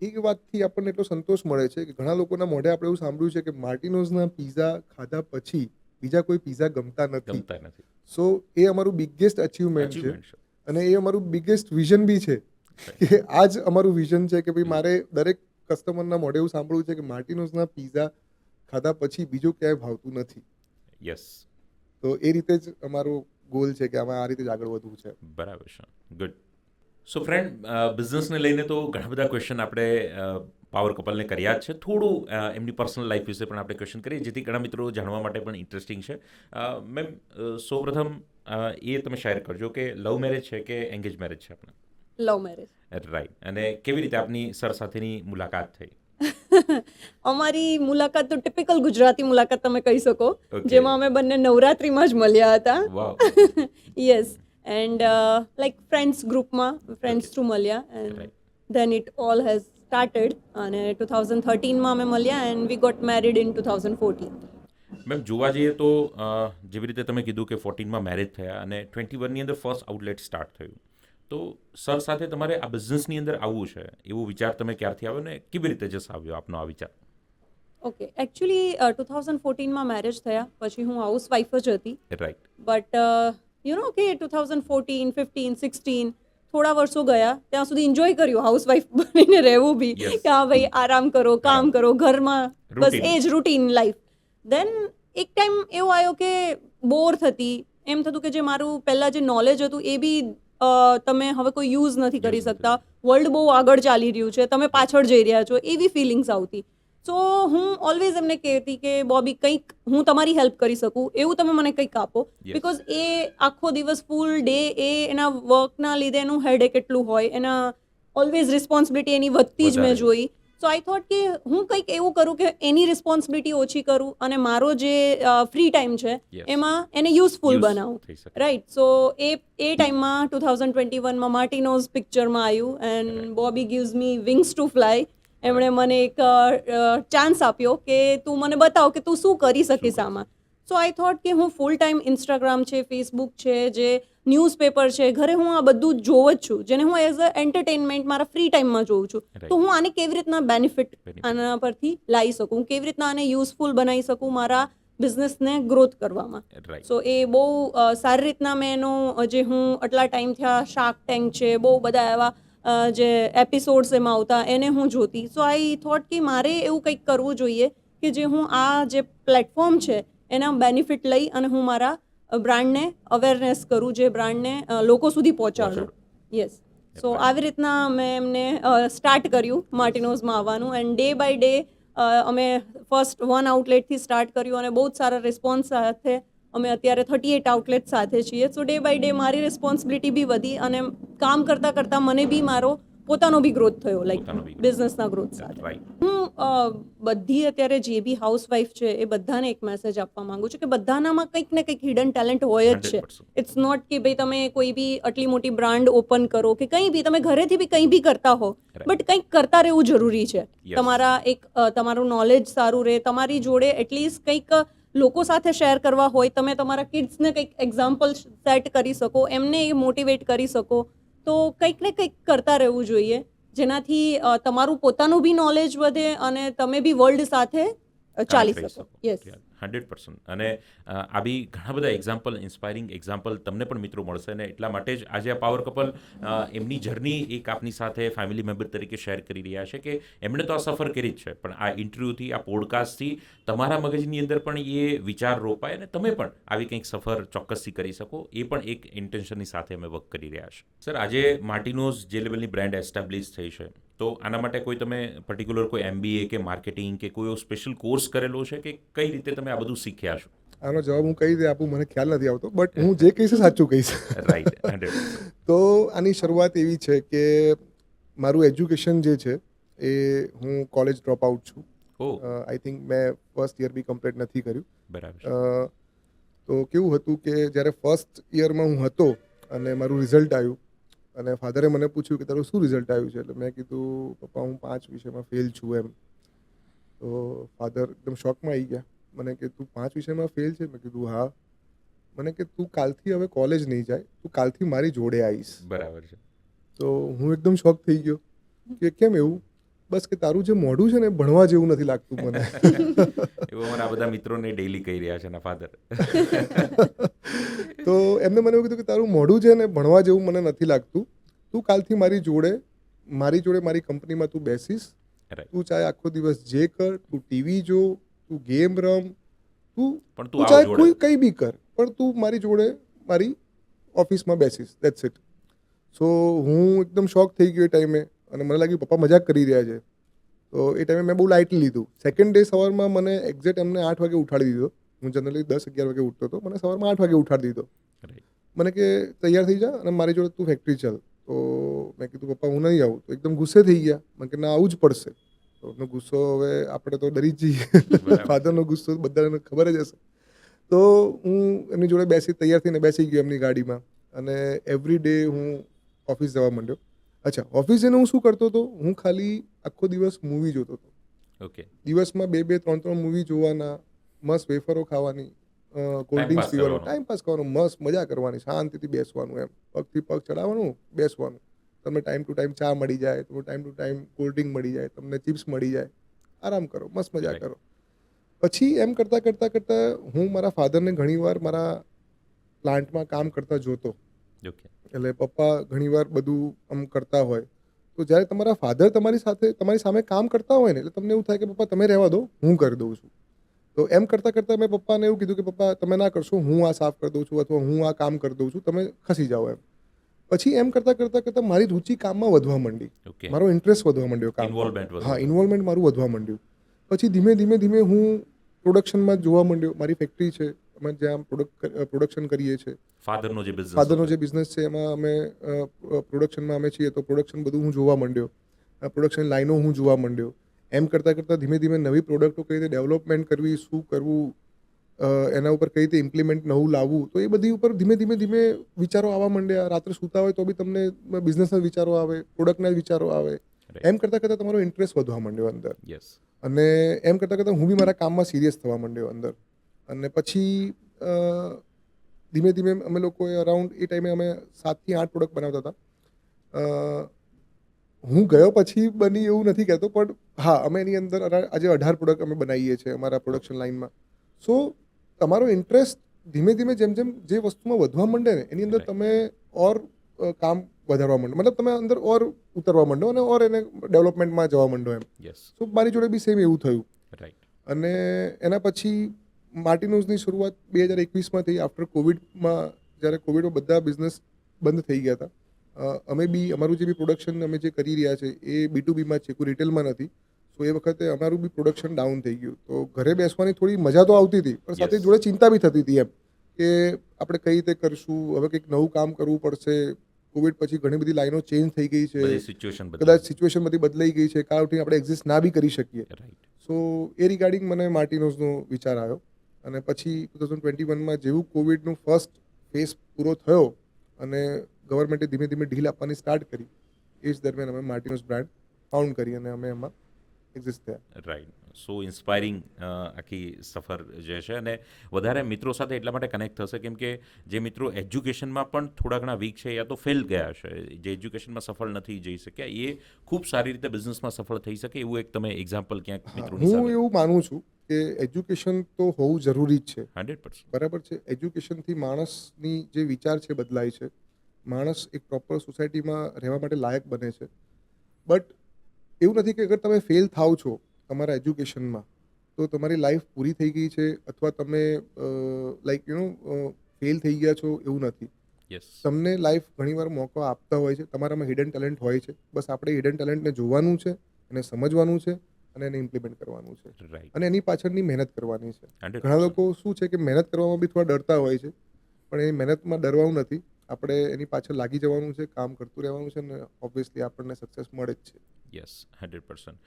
એક વાતથી આપણને એટલો સંતોષ મળે છે કે ઘણા લોકોના મોઢે આપણે એવું સાંભળ્યું છે કે માર્ટિનોઝના પીઝા ખાધા પછી બીજા કોઈ પીઝા ગમતા નથી. સો એ અમારું બિગેસ્ટ અચીવમેન્ટ છે અને એ અમારું બિગેસ્ટ વિઝન બી છે કે આ જ અમારું વિઝન છે કે ભાઈ મારે દરેક કસ્ટમરના મોઢે એવું સાંભળવું છે કે માર્ટિનોઝના પીઝા ખાધા પછી બીજું ક્યાંય ભાવતું નથી. યસ. તો એ રીતે જ અમારો ગોલ છે કે આમાં આ રીતે જ આગળ વધવું છે. બરાબર છે. ગુડ. સો ફ્રેન્ડ, બિઝનેસને લઈને તો ઘણા બધા ક્વેશ્ચન આપણે પાવર કપલને કર્યા જ છે. થોડું એમની પર્સનલ લાઈફ વિશે પણ આપણે ક્વેશ્ચન કરીએ જેથી ઘણા મિત્રો જાણવા માટે પણ ઇન્ટરેસ્ટિંગ છે. મેમ, સૌપ્રથમ એ તમે શેર કરજો કે લવ મેરેજ છે કે એંગેજ મેરેજ છે આપણા? Love marriage. રાઈટ. અને કેવી રીતે આપની સર સાથેની મુલાકાત થઈ? અમારી મુલાકાત તો ટિપિકલ ગુજરાતી મુલાકાત તમે કહી શકો, Okay. જેમાં અમે બંને નવરાત્રિમાં જ મળ્યા હતા. Wow. Yes. And like friends ગ્રુપમાં, ફ્રેન્ડ્સ થ્રુ મળ્યા and Right. Then it all has started અને 2013માં અમે મળ્યા and we got married in 2014. Ma'am, જોવા જઈએ તો જેવી રીતે તમે કીધું કે 14માં મેરેજ થયા અને 21ની અંદર ફર્સ્ટ આઉટલેટ સ્ટાર્ટ થયું, તો સર સાથે તમારે આ બિઝનેસની અંદર આવવું છે એવો વિચાર તમે ક્યારથી આવ્યો ને કેવી રીતે જસ આવ્યો આપનો આ વિચાર? ઓકે, એકચ્યુઅલી 2014માં મેરેજ થયા પછી હું હાઉસવાઈફ જ હતી. રાઈટ. બટ યુ નો કે 2014, 15, 16 થોડા વર્ષો ગયા ત્યાં સુધી એન્જોય કર્યું હાઉસવાઈફ બનીને રહેવું બી. Yes. કે હા ભાઈ આરામ કરો, કામ કરો, ઘરમાં બસ Routine. એ જ રૂટીન લાઈફ. દેન એક ટાઈમ એવો આવ્યો કે બોર થતી, એમ થતું કે જે મારું પહેલાં જે નોલેજ હતું એ બી તમે હવે કોઈ યુઝ નથી કરી Use નથી શકતા. વર્લ્ડ બહુ આગળ ચાલી રહ્યું છે, તમે પાછળ જઈ રહ્યા છો, એવી ફિલિંગ્સ આવતી. સો હું ઓલવેઝ એમને કહેતી કે બોબી કંઈક હું તમારી હેલ્પ કરી શકું એવું તમે મને કંઈક આપો. Yes. બિકોઝ એ આખો દિવસ ફૂલ ડે એ એના વર્કના લીધે એનું હેડેક એટલું હોય, એના ઓલવેઝ રિસ્પોન્સિબિલિટી એની વધતી જ મેં વધારે. જોઈ. સો આઈ થોટ કે હું કંઈક એવું કરું કે એની રિસ્પોન્સિબિલિટી ઓછી કરું અને મારો જે ફ્રી ટાઈમ છે Yes. એમાં એને યુઝફુલ Use બનાવું. થઈ શકે. રાઈટ. સો એ ટાઈમમાં 2021માં માર્ટિનોઝ પિક્ચરમાં આવ્યું and Bobby gives me wings two fly. એમણે મને એક ચાન્સ આપ્યો કે તું મને બતાવ કે તું શું કરી શકીશ આમાં. સો આઈ થોટ કે હું ફૂલ ટાઈમ ઇન્સ્ટાગ્રામ છે, ફેસબુક છે, જે ન્યૂઝપેપર છે, ઘરે હું આ બધું જોઉં જ છું, જેને હું એઝ અ એન્ટરટેનમેન્ટ મારા ફ્રી ટાઈમમાં જોઉં છું. Right. તો હું આને કેવી રીતના બેનિફિટ Benefit. આના પરથી લાવી શકું, કેવી રીતના આને યુઝફુલ બનાવી શકું મારા બિઝનેસને ગ્રોથ કરવામાં. Right. સો એ બહુ સારી રીતના મેં એનો જે હું આટલા ટાઈમ થયા શાર્ક ટેન્ક છે, બહુ બધા એવા જે એપિસોડ્સ એમાં આવતા એને હું જોતી. સો આઈ થોટ કે મારે એવું કંઈક કરવું જોઈએ કે જે હું આ જે પ્લેટફોર્મ છે એના બેનિફિટ લઈ અને હું મારા બ્રાન્ડને અવેરનેસ કરું, જે બ્રાન્ડને લોકો સુધી પહોંચાડું. યસ. સો આવી રીતના મેં એમને સ્ટાર્ટ કર્યું માર્ટિનોઝમાં આવવાનું એન્ડ ડે બાય ડે અમે ફર્સ્ટ 1 આઉટલેટથી સ્ટાર્ટ કર્યું અને બહુ જ સારા રિસ્પોન્સ સાથે અમે અત્યારે 38 આઉટલેટ સાથે છીએ. સો ડે બાય ડે મારી રિસ્પોન્સિબિલિટી બી વધી અને કામ કરતાં કરતાં મને બી મારો પોતાનો બી ગ્રોથ થયો લાઈક પોતાનો બી growth. બિઝનેસના ગ્રોથ સાથે રાઈટ. હું બધી અત્યારે જે બી હાઉસવાઈફ છે એ બધાને એક મેસેજ આપવા માંગુ છું કે બધાનામાં કંઈક ને કંઈક હિડન ટેલેન્ટ હોય જ છે. 100%. ઇટ્સ નોટ કે ભાઈ તમે કોઈ બી આટલી મોટી બ્રાન્ડ ઓપન કરો કે કંઈ બી તમે ઘરેથી બી કંઈ બી કરતા હો Right. બટ કંઈક કરતા રહેવું જરૂરી છે. Yes. તમારા તમારું નોલેજ સારું રહે, તમારી જોડે એટલીસ્ટ કંઈક લોકો સાથે શેર કરવા હોય, તમે તમારા કિડ્સને કંઈક એક્ઝામ્પલ સેટ કરી શકો, એમને એ મોટિવેટ કરી શકો, તો કંઈક ને કંઈક કરતા રહેવું જોઈએ જેનાથી તમારું પોતાનું બી નોલેજ વધે અને તમે બી વર્લ્ડ સાથે ચાલી કરી શકો. શકો. યસ. 100%. અને આ બી ઘણા બધા એક્ઝામ્પલ, ઇન્સ્પાયરિંગ એક્ઝામ્પલ તમને પણ મિત્રો મળશે ને એટલા માટે જ આજે આ પાવર કપલ એમની જર્ની એક આપની સાથે ફેમિલી મેમ્બર તરીકે શેર કરી રહ્યા છે કે એમણે તો આ સફર કરી જ છે, પણ આ ઇન્ટરવ્યૂથી, આ પોડકાસ્ટથી તમારા મગજની અંદર પણ એ વિચાર રોપાય અને તમે પણ આવી કંઈક સફર ચોક્કસથી કરી શકો, એ પણ એક ઇન્ટેન્શનની સાથે અમે વર્ક કરી રહ્યા છે. સર, આજે માર્ટિનોઝ જે લેવલની બ્રાન્ડ એસ્ટાબ્લિશ થઈ છે, તો આના માટે કોઈ તમે પર્ટિક્યુલર કોઈ MBA કે માર્કેટિંગ કે કોઈ સ્પેશિયલ કોર્સ કરેલો છે કે કઈ રીતે તમે આ બધું શીખ્યા છો? આનો જવાબ હું કઈ રીતે આપું મને ખ્યાલ નથી આવતો, બટ હું જે કહીશ એ સાચું કહીશ. રાઈટ. 100%. તો આની શરૂઆત એવી છે કે મારું એજ્યુકેશન જે છે એ હું કોલેજ ડ્રોપ આઉટ છું. ઓ, આઈ થિંક મેં ફર્સ્ટ યર બી કમ્પ્લીટ નથી કર્યું. બરાબર છે. તો કેવું હતું કે જ્યારે ફર્સ્ટ યરમાં હું હતો અને મારું રિઝલ્ટ આવ્યું અને ફાધરે મને પૂછ્યું કે તારું શું રિઝલ્ટ આવ્યું છે, એટલે મેં કીધું પપ્પા હું 5 વિષયમાં ફેલ છું એમ. તો ફાધર એકદમ શોકમાં આવી ગયા. મને કે તું 5 વિષયમાં ફેલ છે? મેં કીધું હા. મને કે તું કાલથી હવે કોલેજ નહીં જાય, તું કાલથી મારી જોડે આવીશ. બરાબર છે. તો હું એકદમ શોક થઈ ગયો કે કેમ એવું? બસ કે તારું જે મોઢું છે ને એ ભણવા જેવું નથી લાગતું મને. એવું અમારા બધા મિત્રોને ડેઈલી કહી રહ્યા છે એના ફાધર. તો એમને મને એવું કીધું કે તારું મોઢું છે ને ભણવા જેવું મને નથી લાગતું, તું કાલથી મારી જોડે મારી કંપનીમાં તું બેસીશ, Right. તું ચાહે આખો દિવસ જે કર, તું ટીવી જો, તું ગેમ રમ, તું પણ તું તું આવ ચાહે જોડે. કોઈ કંઈ બી કર, પણ તું મારી જોડે મારી ઓફિસમાં બેસીશ, દેટ્સ ઇટ. સો હું એકદમ શોક થઈ ગયો એ ટાઈમે અને મને લાગ્યું પપ્પા મજાક કરી રહ્યા છે. તો એ ટાઈમે મેં બહુ લાઇટલી લીધું. સેકન્ડ ડે સવારમાં મને એક્ઝેક્ટ એમને 8 વાગે ઉઠાડી દીધો. હું જનરલી 10-11 વાગે ઉઠતો હતો, મને સવારમાં 8 વાગે ઉઠાડી દીધો. Right. મને કે તૈયાર થઈ જા અને મારી જોડે તું ફેક્ટરી ચાલ. તો મેં કીધું પપ્પા હું નહીં આવું. તો એકદમ ગુસ્સે થઈ ગયા. મને કે ના આવવું જ પડશે. તો એમનો ગુસ્સો હવે આપણે તો ડરી જ જઈએ. બરાબર. ફાધરનો ગુસ્સો બધાને ખબર જ હશે. તો હું એમની જોડે તૈયાર થઈને બેસી ગયો એમની ગાડીમાં અને એવરી ડે હું ઓફિસ જવા માંડ્યો. અચ્છા, ઓફિસ જઈને હું શું કરતો હતો? હું ખાલી આખો દિવસ મૂવી જોતો હતો. ઓકે. દિવસમાં 2-2, 3-3 મૂવી જોવાના, મસ્ત વેફરો ખાવાની, કોલ્ડ Time ડ્રિંક્સ pass પીવાનું, કરવાનો. ટાઈમ પાસ કરવાનો, મસ્ત મજા કરવાની, શાંતિથી બેસવાનું એમ, પગથી પગ ચડાવવાનું, બેસવાનું. તમને ટાઈમ ટુ ટાઈમ ચા મળી જાય, તમને time to time cold drink મળી જાય, તમને ચિપ્સ મળી જાય, આરામ કરો, મસ્ત મજા Right. કરો. પછી એમ કરતાં હું મારા ફાધરને ઘણીવાર મારા પ્લાન્ટમાં કામ કરતા જોતો. ઓકે. એટલે પપ્પા ઘણીવાર બધું આમ કરતા હોય, તો જ્યારે તમારા ફાધર તમારી સામે કામ કરતા હોય ને, એટલે તમને એવું થાય કે પપ્પા તમે રહેવા દો, હું કરી દઉં છું. તો એમ કરતાં મેં પપ્પાને એવું કીધું કે પપ્પા તમે ના કરશો, હું આ સાફ કરી દઉં છું અથવા હું આ કામ કરી દઉં છું, તમે ખસી જાઓ એમ. પછી એમ કરતાં મારી રુચિ કામમાં વધવા માંડી, ઓકે. મારો ઇન્ટરેસ્ટ વધવા માંડ્યો કામમાં. Involvement વધવા હા, ઇન્વોલ્વમેન્ટ મારું વધવા માંડ્યું. પછી ધીમે હું પ્રોડક્શનમાં જોવા માંડ્યો. મારી ફેક્ટરી છે, અમે જ્યાં પ્રોડક્શન કરીએ છીએ. ફાધરનો જે બિઝનેસ ફાધરનો જે બિઝનેસ છે એમાં અમે પ્રોડક્શનમાં અમે છીએ, તો પ્રોડક્શન બધું હું જોવા માંડ્યો, પ્રોડક્શન લાઈનો હું જોવા માંડ્યો. એમ કરતાં ધીમે નવી પ્રોડક્ટો કઈ રીતે ડેવલપમેન્ટ કરવી, શું કરવું, એના ઉપર કઈ રીતે ઇમ્પ્લિમેન્ટ નવું લાવવું, તો એ બધી ઉપર ધીમે વિચારો આવવા માંડ્યા. રાત્રે સૂતા હોય તો બી તમને બિઝનેસના વિચારો આવે, પ્રોડક્ટના વિચારો આવે. Right. એમ કરતાં તમારો ઇન્ટરેસ્ટ વધવા માંડ્યો અંદર. યસ. અને એમ કરતાં હું બી મારા કામમાં સિરિયસ થવા માંડ્યો અંદર. અને પછી ધીમે અમે લોકોએ અરાઉન્ડ એ ટાઈમે અમે 7 થી 8 પ્રોડક્ટ બનાવતા હતા. હું ગયો પછી બની એવું નથી કહેતો, પણ હા, અમે એની અંદર આજે 18 પ્રોડક્ટ અમે બનાવીએ છીએ અમારા પ્રોડક્શન લાઇનમાં. સો તમારો ઇન્ટરેસ્ટ ધીમે જેમ જે વસ્તુમાં વધવા માંડે ને, એની અંદર Right. તમે ઓર કામ વધારવા માંડો, મતલબ તમે અંદર ઓર ઉતરવા માંડો અને ઓર એને ડેવલપમેન્ટમાં જવા માંડો એમ. યસ. સો મારી જોડે બી સેમ એવું થયું. રાઈટ. અને એના પછી માર્ટિનોઝની શરૂઆત 2021માં થઈ. આફ્ટર કોવિડમાં, જ્યારે કોવિડમાં બધા બિઝનેસ બંધ થઈ ગયા હતા, અમે બી અમારું જે બી પ્રોડક્શન અમે જે કરી રહ્યા છે એ B2Bમાં છે, કોઈ રિટેલમાં નથી. સો એ વખતે અમારું બી પ્રોડક્શન ડાઉન થઈ ગયું. તો ઘરે બેસવાની થોડી મજા તો આવતી હતી, પણ સાથે Yes. જોડે ચિંતા બી થતી હતી એમ કે આપણે કઈ રીતે કરશું, હવે કંઈક નવું કામ કરવું પડશે, કોવિડ પછી ઘણી બધી લાઈનો ચેન્જ થઈ ગઈ છે, બધી સિચ્યુએશન કદાચ સિચ્યુએશન બધી બદલાઈ ગઈ છે, કાલ ઉઠીને આપણે એક્ઝિસ્ટ ના બી કરી શકીએ. રાઈટ. સો એ રિગાર્ડિંગ મને માર્ટિનોઝનો વિચાર આવ્યો અને પછી 2021માં જેવું કોવિડનું ફર્સ્ટ ફેઝ પૂરો થયો અને ગવર્મેન્ટે ધીમે ધીમે ઢીલ આપવાની સ્ટાર્ટ કરી, એ જ દરમિયાન અમે માર્ટિનોઝ બ્રાન્ડ ફાઉન્ડ કરી અને અમે એમાં એક્ઝિસ્ટ થયા. રાઈટ. સો ઇન્સ્પાયરિંગ આખી સફર જે છે, અને વધારે મિત્રો સાથે એટલા માટે કનેક્ટ થશે કેમ કે જે મિત્રો એજ્યુકેશનમાં પણ થોડા ઘણા વીક છે યા તો ફેલ ગયા છે, જે એજ્યુકેશનમાં સફળ નથી જઈ શક્યા, એ ખૂબ સારી રીતે બિઝનેસમાં સફળ થઈ શકે એવું એક તમે એક્ઝામ્પલ ક્યાંક મિત્રોની હું સામે. એવું માનું છું કે એજ્યુકેશન તો હોવું જરૂરી જ છે, 100%. બરાબર છે. એજ્યુકેશનથી માણસની જે વિચાર છે બદલાય છે, માણસ એક પ્રોપર સોસાયટીમાં રહેવા માટે લાયક બને છે. બટ એવું નથી કે અગર તમે ફેલ થાવ છો તમારા એજ્યુકેશનમાં તો તમારી લાઈફ પૂરી થઈ ગઈ છે અથવા તમે ફેલ થઈ ગયા છો, એવું નથી. યસ. તમને લાઈફ ઘણીવાર મોકો આપતા હોય છે, તમારામાં હિડન ટેલેન્ટ હોય છે, બસ આપણે હિડન ટેલેન્ટને જોવાનું છે, એને સમજવાનું છે અને એને ઇમ્પ્લિમેન્ટ કરવાનું છે રાઈટ. અને એની પાછળની મહેનત કરવાની છે. 100%. ઘણા લોકો શું છે કે મહેનત કરવામાં બી થોડા ડરતા હોય છે, પણ એ મહેનતમાં ડરવાનું નથી, આપણે એની પાછળ લાગી જવાનું છે, કામ કરતું રહેવાનું છે અને ઓબ્વિયસલી આપણને સક્સેસ મળે જ છે. યસ, 100%.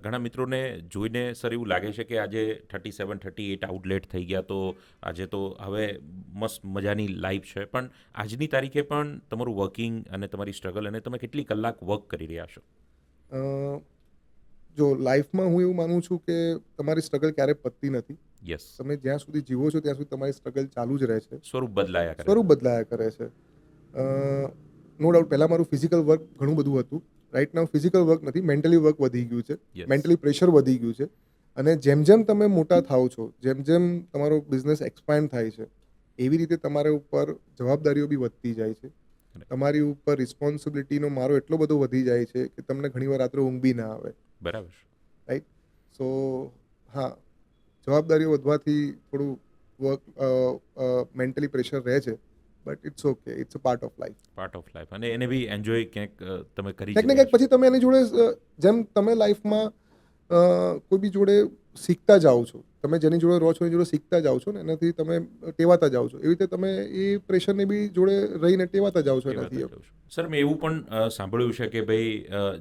ઘણા મિત્રોને જોઈને સર એવું લાગે છે કે આજે 37-38 આઉટલેટ થઈ ગયા, તો આજે તો હવે મસ્ત મજાની લાઈફ છે, પણ આજની તારીખે પણ તમારું વર્કિંગ અને તમારી સ્ટ્રગલ અને તમે કેટલી કલાક વર્ક કરી રહ્યા છો? અ, જો લાઈફમાં હું એવું માનું છું કે તમારી સ્ટ્રગલ ક્યારેય પતતી નથી. યસ. તમે જ્યાં સુધી જીવો છો ત્યાં સુધી તમારી સ્ટ્રગલ ચાલુ જ રહે છે, સ્વરૂપ બદલાયા કરે. સ્વરૂપ બદલાયા કરે છે. નો ડાઉટ પહેલાં મારું ફિઝિકલ વર્ક ઘણું બધું હતું. રાઈટ નાઉ ફિઝિકલ વર્ક નથી, મેન્ટલી વર્ક વધી ગયું છે, Yes. મેન્ટલી પ્રેશર વધી ગયું છે. અને જેમ જેમ તમે મોટા થાઓ છો, જેમ જેમ તમારો બિઝનેસ એક્સપાન્ડ થાય છે, એવી રીતે તમારા ઉપર જવાબદારીઓ બી વધતી જાય છે. તમારી ઉપર રિસ્પોન્સિબિલિટીનો મારો એટલો બધો વધી જાય છે કે તમને ઘણીવાર રાત્રે ઊંઘ બી ના આવે. બરાબર. રાઈટ. સો હા, જવાબદારીઓ વધવાથી થોડું વર્ક મેન્ટલી પ્રેશર રહે છે, but it's okay, it's a part of life. Part of life, અને એને બી એન્જોય ક્યાંક તમે કરી ક્યાંક ને જ રહ્યા ક્યાંક પછી તમે એની જોડે જેમ તમે લાઈફમાં કોઈ બી જોડે શીખતા જાઓ છો, તમે જેની જોડે રહો છો એની જોડે શીખતા જાઓ છો ને એનાથી તમે ટેવાતા જાઓ છો, એવી રીતે તમે એ પ્રેશરને બી જોડે રહીને ટેવાતા જાઓ છો એનાથી. સર, મેં એવું પણ સાંભળ્યું છે કે ભાઈ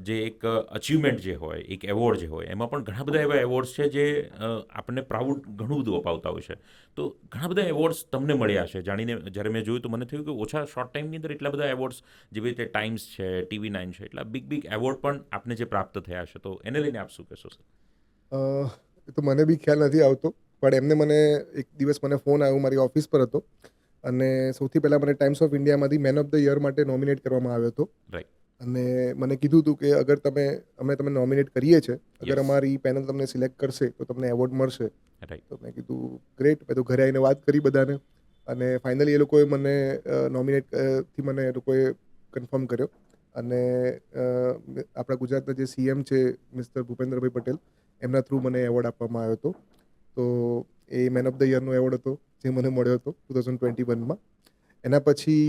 જે એક અચીવમેન્ટ જે હોય, એક એવોર્ડ જે હોય, એમાં પણ ઘણા બધા એવા એવોર્ડ્સ છે જે આપણને પ્રાઉડ ઘણું બધું અપાવતા હોય છે. તો ઘણા બધા એવોર્ડ્સ તમને મળ્યા છે જાણીને, જ્યારે મેં જોયું તો મને થયું કે ઓછા શોર્ટ ટાઈમની અંદર એટલા બધા એવોર્ડ્સ, જેવી રીતે ટાઈમ્સ છે, TV9 છે, એટલા બિગ એવોર્ડ પણ આપને જે પ્રાપ્ત થયા છે, તો એને લઈને આપ શું કહેશો સર? એ તો મને બી ખ્યાલ નથી આવતો, પણ એમને મને એક દિવસ મને ફોન આવ્યો, મારી ઓફિસ પર હતો અને સૌથી પહેલાં મને ટાઈમ્સ ઓફ ઇન્ડિયામાંથી મેન ઓફ ધ યર માટે નોમિનેટ કરવામાં આવ્યો હતો. રાઈટ. અને મને કીધું હતું કે અગર અમે તમને નોમિનેટ કરીએ છીએ, અગર Yes. અમારી પેનલ તમને સિલેક્ટ કરશે તો તમને એવોર્ડ મળશે. રાઈટ. તો મેં કીધું ગ્રેટ. મેં તો ઘરે આવીને વાત કરી બધાને અને ફાઇનલી એ લોકોએ મને નોમિનેટથી મને એ લોકોએ કન્ફર્મ કર્યો. અને આપણા ગુજરાતના જે CM છે મિસ્ટર ભૂપેન્દ્રભાઈ પટેલ, એમના થ્રુ મને એવોર્ડ આપવામાં આવ્યો હતો. તો એ મેન ઓફ ધ યરનો એવોર્ડ હતો જે મને મળ્યો હતો 2021માં. એના પછી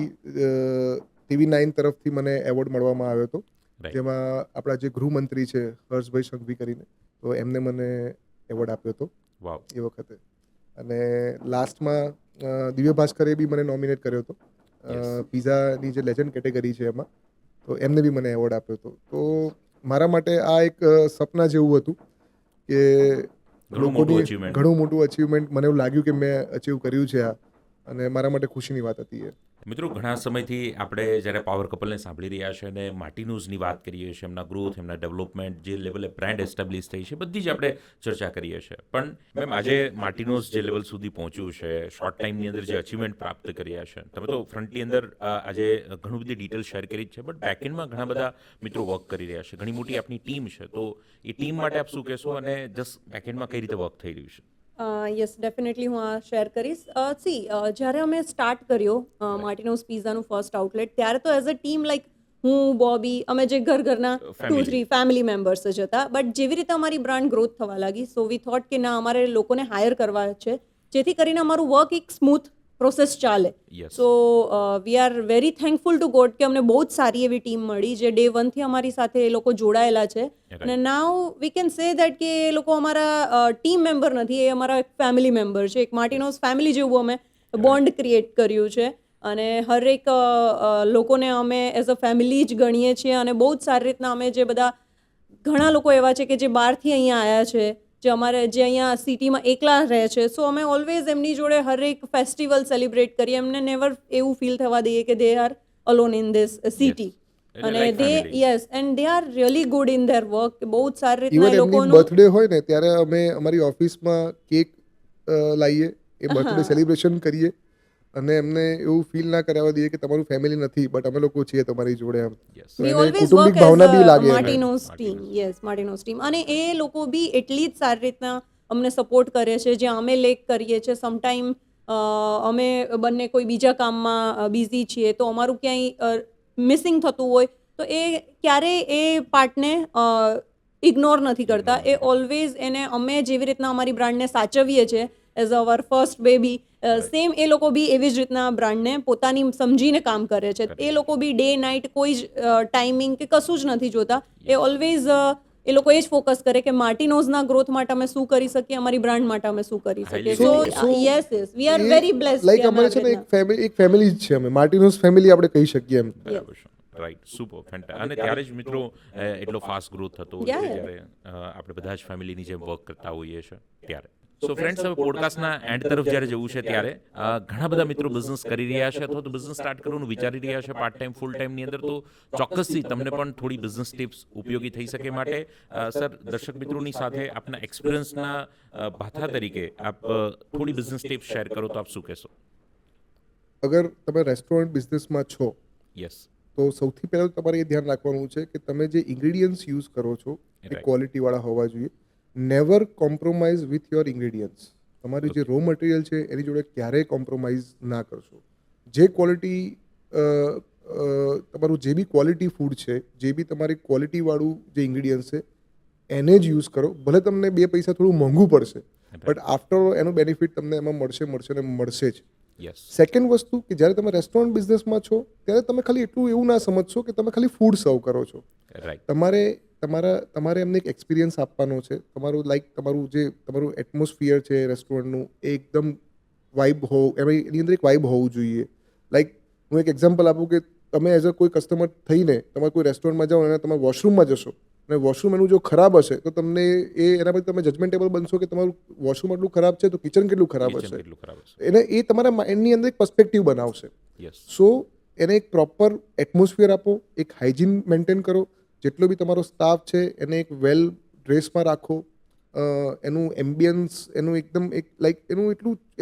TV9 તરફથી મને એવોર્ડ મળવામાં આવ્યો હતો, Right. જેમાં આપણા જે ગૃહમંત્રી છે હર્ષભાઈ સંઘવી કરીને, તો એમને મને એવોર્ડ આપ્યો હતો વાવ. એ વખતે. અને લાસ્ટમાં દિવ્ય ભાસ્કરે બી મને નોમિનેટ કર્યો હતો Yes. પિઝાની જે લેજન્ડ કેટેગરી છે એમાં, તો એમને બી મને એવોર્ડ આપ્યો હતો. તો મારા માટે આ એક સપના જેવું હતું કે ઘણું મોટું achievement. ઘણું મોટું અચીવમેન્ટ મને એવું લાગ્યું કે મેં અચીવ કર્યું છે આ, અને મારા માટે ખુશીની વાત હતી એ. મિત્રો, ઘણા સમયથી આપણે જ્યારે પાવર કપલને સાંભળી રહ્યા છે અને માર્ટિનોઝની વાત કરીએ છીએ, એમના ગ્રોથ, એમના ડેવલપમેન્ટ, જે લેવલે બ્રાન્ડ એસ્ટાબ્લિશ થઈ છે, બધી જ આપણે ચર્ચા કરીએ છીએ. પણ મેમ, આજે માર્ટિનોઝ જે લેવલ સુધી પહોંચ્યું છે, શોર્ટ ટાઈમની અંદર જે અચીવમેન્ટ પ્રાપ્ત કર્યા છે, તમે તો ફ્રન્ટની અંદર આજે ઘણું બધી ડિટેલ શેર કરી જ છે, બટ બેકએન્ડમાં ઘણા બધા મિત્રો વર્ક કરી રહ્યા છે, ઘણી મોટી આપની ટીમ છે, તો એ ટીમ માટે આપ શું કહેશો અને જસ્ટ બેકએન્ડમાં કઈ રીતે વર્ક થઈ રહ્યું છે? યસ, ડેફિનેટલી હું આ શેર કરીશ. જ્યારે અમે સ્ટાર્ટ કર્યો માર્ટિનોઝ પિઝાનું ફર્સ્ટ આઉટલેટ, ત્યારે તો એઝ અ ટીમ લાઈક હું, બોબી, અમે જે ઘરના Family. 2-3 ફેમિલી મેમ્બર્સ જ હતા. બટ જેવી રીતે અમારી બ્રાન્ડ ગ્રોથ થવા લાગી, સો વી થોટ કે ના, અમારે લોકોને હાયર કરવા છે, જેથી કરીને અમારું વર્ક એક સ્મૂથ પ્રોસેસ ચાલે. Yes. So we are very thankful two God કે અમને બહુ જ સારી એવી ટીમ મળી, જે ડે 1થી અમારી સાથે એ લોકો જોડાયેલા છે. Right. અને નાઉ વી કેન સે દેટ કે એ લોકો અમારા ટીમ મેમ્બર નથી, એ અમારા એક ફેમિલી મેમ્બર છે. એક માર્ટિનોઝ ફેમિલી જેવું અમે બોન્ડ ક્રિએટ કર્યું છે. અને હરેક લોકોને અમે એઝ અ ફેમિલી જ ગણીએ છીએ અને બહુ જ સારી રીતના અમે જે બધા ઘણા લોકો એવા છે કે જે બહારથી અહીંયા આવ્યા છે, જે અહીંયા સિટીમાં એકલા રહે છે, સો અમે ઓલવેઝ એમની જોડે હરેક ફેસ્ટિવલ સેલિબ્રેટ કરીએ. એમને નેવર એવું ફીલ થવા દઈએ કે they are alone in this city. એટલે અને like they family. Yes and they are really good in their work. બહુ જ સારી રીતના ઇવન એ એમની લોકોનું બર્થડે હોય ને ત્યારે અમે અમારી ઓફિસમાં કેક લાવીએ, એ બર્થડે સેલિબ્રેશન કરીએ અને એમને એવું ફીલ ના કરાવવા દઈએ કે તમારું ફેમિલી નથી બટ અમે લોકો છીએ તમારી જોડે એમ. Yes. તો We એને always કુટુંબિક work as Bhavna B a લાગે એને. Martino's team. Yes, Martino's team. અને એ લોકો બી એટલી જ સારી રીતના અમને સપોર્ટ કરે છે, જ્યાં અમે લેક કરીએ છીએ. સમટાઈમ અમે બંને કોઈ બીજા કામમાં બિઝી છીએ તો અમારું ક્યાંય મિસિંગ થતું હોય તો એ ક્યારેય એ પાર્ટને ઇગ્નોર નથી કરતા. એ ઓલવેઝ એને અમે જેવી રીતના અમારી બ્રાન્ડને સાચવીએ છીએ as our first baby, same એ લોકો બી એવી જ રીતના બ્રાન્ડને પોતાની સમજીને કામ કરે છે. એ લોકો બી ડે નાઇટ કોઈ જ ટાઈમિંગ કે કશું જ નથી જોતા. એ ઓલવેઝ એ લોકો એ જ ફોકસ કરે કે માર્ટિનોઝના ગ્રોથ માટે અમે શું કરી શકીએ, અમારી બ્રાન્ડ માટે અમે શું કરી શકીએ. સો yes we are very blessed. Like અમારે છે ને એક ફેમિલી જ છે, અમે માર્ટિનોઝ ફેમિલી આપણે કહી શકીએ એમ. બરાબર છે. Right, super, Fanta. અને ત્યારે જ મિત્રો એટલો ફાસ્ટ ગ્રોથ થતો હોય છે જ્યારે આપણે બધા જ ફેમિલીની જેમ વર્ક કરતા હોઈએ છીએ ત્યારે. સો ફ્રેન્ડ્સ, હવે પોડકાસ્ટના એન્ડ તરફ જ્યારે જવું છે ત્યારે ઘણા બધા મિત્રો બિઝનેસ કરી રહ્યા છે અથવા તો બિઝનેસ સ્ટાર્ટ કરવાનું વિચારી રહ્યા છે પાર્ટ ટાઈમ ફૂલ ટાઈમની અંદર, તો ચોક્કસથી તમને પણ થોડી બિઝનેસ ટિપ્સ ઉપયોગી થઈ શકે. માટે સર, દર્શક મિત્રોની સાથે આપના એક્સપિરિયન્સના ભાથા તરીકે આપ થોડી બિઝનેસ ટિપ્સ શેર કરો તો આપ શું કહેશો? અગર તમે રેસ્ટોરન્ટ બિઝનેસમાં છો યસ. તો સૌથી પહેલાં તમારે એ ધ્યાન રાખવાનું છે કે તમે જે ઇન્ગ્રીડિયન્ટ્સ યુઝ કરો છો એ Right. ક્વોલિટીવાળા હોવા જોઈએ. Never compromise with your ingredients. તમારી જે રો મટીરિયલ છે એની જોડે ક્યારેય કોમ્પ્રોમાઇઝ ના કરશો. જે ક્વોલિટી તમારું જે બી ક્વોલિટી ફૂડ છે, જે બી તમારી ક્વોલિટીવાળું જે ઇન્ગ્રીડિયન્ટ્સ છે એને જ યુઝ કરો. ભલે તમને 2 પૈસા થોડું મોંઘું પડશે બટ આફ્ટર એનો બેનિફિટ તમને એમાં મળશે ને મળશે જ. યસ. સેકન્ડ વસ્તુ કે જ્યારે તમે રેસ્ટોરન્ટ બિઝનેસમાં છો ત્યારે તમે ખાલી એટલું એવું ના સમજશો કે તમે ખાલી ફૂડ સર્વ કરો છો. રાઈટ. તમારે એમને એક એક્સપિરિયન્સ આપવાનો છે. તમારું જે તમારું એટમોસ્ફિયર છે રેસ્ટોરન્ટનું એ એકદમ વાઇબ એની અંદર એક વાઇબ હોવું જોઈએ. લાઈક હું એક એક્ઝામ્પલ આપું કે તમે એઝ અ કોઈ કસ્ટમર થઈને તમે કોઈ રેસ્ટોરન્ટમાં જાઓ અને તમે વોશરૂમમાં જશો અને વોશરૂમ એનું જો ખરાબ હશે તો તમને એના પર તમે જજમેન્ટેબલ બનશો કે તમારું વોશરૂમ એટલું ખરાબ છે તો કિચન કેટલું ખરાબ હશે. કેટલું ખરાબ હશે. એ તમારા માઇન્ડની અંદર એક પર્સ્પેક્ટિવ બનાવશે. યસ. સો એને એક પ્રોપર એટમોસ્ફિયર આપો, એક હાઇજીન મેન્ટેન કરો. જેટલો બી તમારો સ્ટાફ છે એને એક વેલ ડ્રેસમાં રાખો. એનું એમ્બિયન્સ એનું એકદમ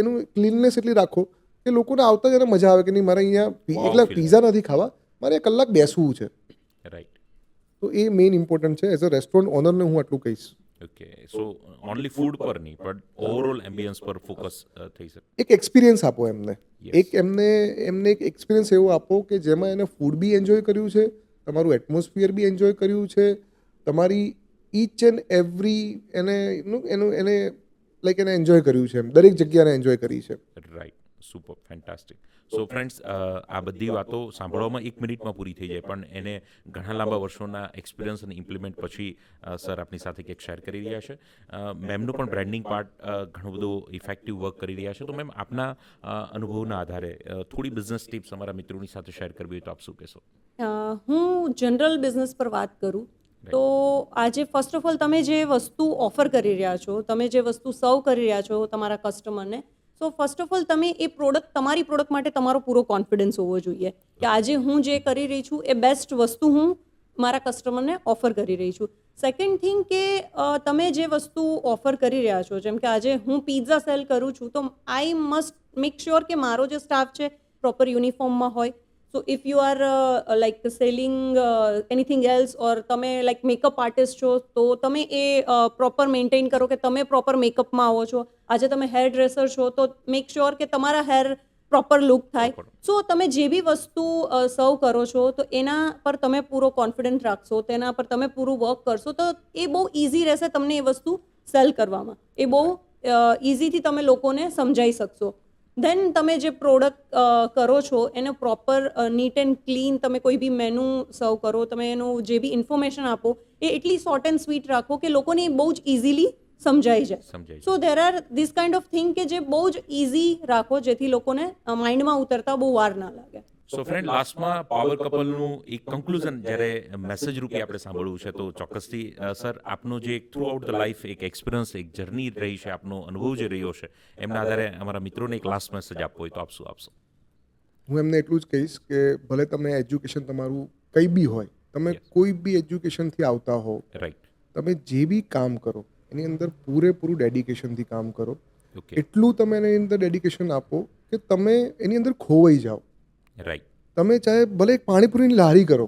એનું ક્લીનનેસ એટલી રાખો કે લોકોને આવતા જ એને મજા આવે કે નહીં મારે અહીંયા એકલા પીઝા નથી ખાવા, મારે 1 કલાક બેસવું છે. રાઈટ. તો એ મેઇન ઇમ્પોર્ટન્ટ છે. એઝ અ રેસ્ટોરન્ટ ઓનરને હું આટલું કહીશ. ઓકે. સો ઓનલી ફૂડ પર નહીં પણ ઓવરઓલ એમ્બિયન્સ પર ફોકસ થઈ શકે. એક એક્સપિરિયન્સ આપો એમને. Yes. એક એમને એક એક્સપિરિયન્સ એવો આપો કે જેમાં એને ફૂડ બી એન્જોય કર્યું છે, તમારું એટમોસ્ફિયર બી એન્જોય કર્યું છે, તમારી ઈચ એન્ડ એવરી એને લાઈક એને એન્જોય કર્યું છે, એમ દરેક જગ્યાને એન્જોય કરી છે. Right. Super, fantastic. So friends, આ બધી વાતો સાંભળવામાં 1 મિનિટમાં પૂરી થઈ જાય પણ એને ઘણા લાંબા વર્ષોના એક્સપિરિયન્સ અને ઇમ્પ્લિમેન્ટ પછી સર આપની સાથે કંઈક શેર કરી રહ્યા છે. મેમનું પણ બ્રાન્ડિંગ પાર્ટ ઘણું બધું ઇફેક્ટિવ વર્ક કરી રહ્યા છે. તો મેમ, આપના અનુભવના આધારે થોડી બિઝનેસ ટિપ્સ અમારા મિત્રોની સાથે શેર કરવી હોય તો આપ શું કહેશો? હું જનરલ બિઝનેસ પર વાત કરું તો આજે ફર્સ્ટ ઓફ ઓલ તમે જે વસ્તુ ઓફર કરી રહ્યા છો, તમે જે વસ્તુ સર્વ કરી રહ્યા છો તમારા કસ્ટમરને, સો ફર્સ્ટ ઓફ ઓલ તમે એ તમારી પ્રોડક્ટ માટે તમારો પૂરો કોન્ફિડન્સ હોવો જોઈએ કે આજે હું જે કરી રહી છું એ બેસ્ટ વસ્તુ હું મારા કસ્ટમરને ઓફર કરી રહી છું. સેકન્ડ થિંગ કે તમે જે વસ્તુ ઓફર કરી રહ્યા છો, જેમ કે આજે હું પિઝા સેલ કરું છું તો આઈ મસ્ટ મેક શ્યોર કે મારો જે સ્ટાફ છે પ્રોપર યુનિફોર્મમાં હોય. So if you are like selling anything else or તમે લાઈક મેકઅપ આર્ટિસ્ટ છો તો તમે એ પ્રોપર મેન્ટેન કરો કે તમે પ્રોપર મેકઅપમાં આવો છો. આજે તમે હેર ડ્રેસર છો તો મેક શ્યોર કે તમારા હેર પ્રોપર લુક થાય. સો તમે જે બી વસ્તુ સર્વ કરો છો તો એના પર તમે પૂરો કોન્ફિડન્સ રાખશો, તેના પર તમે પૂરું વર્ક કરશો તો એ બહુ ઇઝી રહેશે તમને એ વસ્તુ સેલ કરવામાં. એ બહુ ઇઝીથી તમે લોકોને સમજાવી શકશો. દેન તમે જે પ્રોડક્ટ કરો છો એને પ્રોપર નીટ એન્ડ ક્લીન તમે કોઈ બી મેનુ સર્વ કરો, તમે એનું જે બી ઇન્ફોર્મેશન આપો એ એટલી શોર્ટ એન્ડ સ્વીટ રાખો કે લોકોને બહુ જ ઇઝીલી સમજાઈ જાય. સમજાય so there are this kind of thing કે જે બહુ જ ઇઝી રાખો જેથી લોકોને માઇન્ડમાં ઉતરતા બહુ વાર ના લાગે. સો ફ્રેન્ડ, લાસ્ટમાં પાવર કપલનું એક કન્ક્લુઝન જ્યારે મેસેજ રૂપે આપણે સાંભળવું છે તો ચોક્કસથી સર આપનો જે એક થ્રુ આઉટ ધ લાઈફ એક એક્સપિરિયન્સ, એક જર્ની રહી છે, આપનો અનુભવ જે રહ્યો છે, એમના આધારે અમારા મિત્રોને એક લાસ્ટ મેસેજ આપવો હોય તો આપ શું આપશો? હું એમને એટલું જ કહીશ કે ભલે તમે એજ્યુકેશન તમારું કંઈ બી હોય, તમે Yes. કોઈ બી એજ્યુકેશનથી આવતા હો, રાઈટ. તમે જે બી કામ કરો એની અંદર પૂરેપૂરું ડેડિકેશનથી કામ કરો. ઓકે. એટલું તમે એની અંદર ડેડિકેશન આપો કે તમે એની અંદર ખોવાઈ જાઓ. રાઈટ. તમે ચાહે ભલે એક પાણીપુરીની લારી કરો,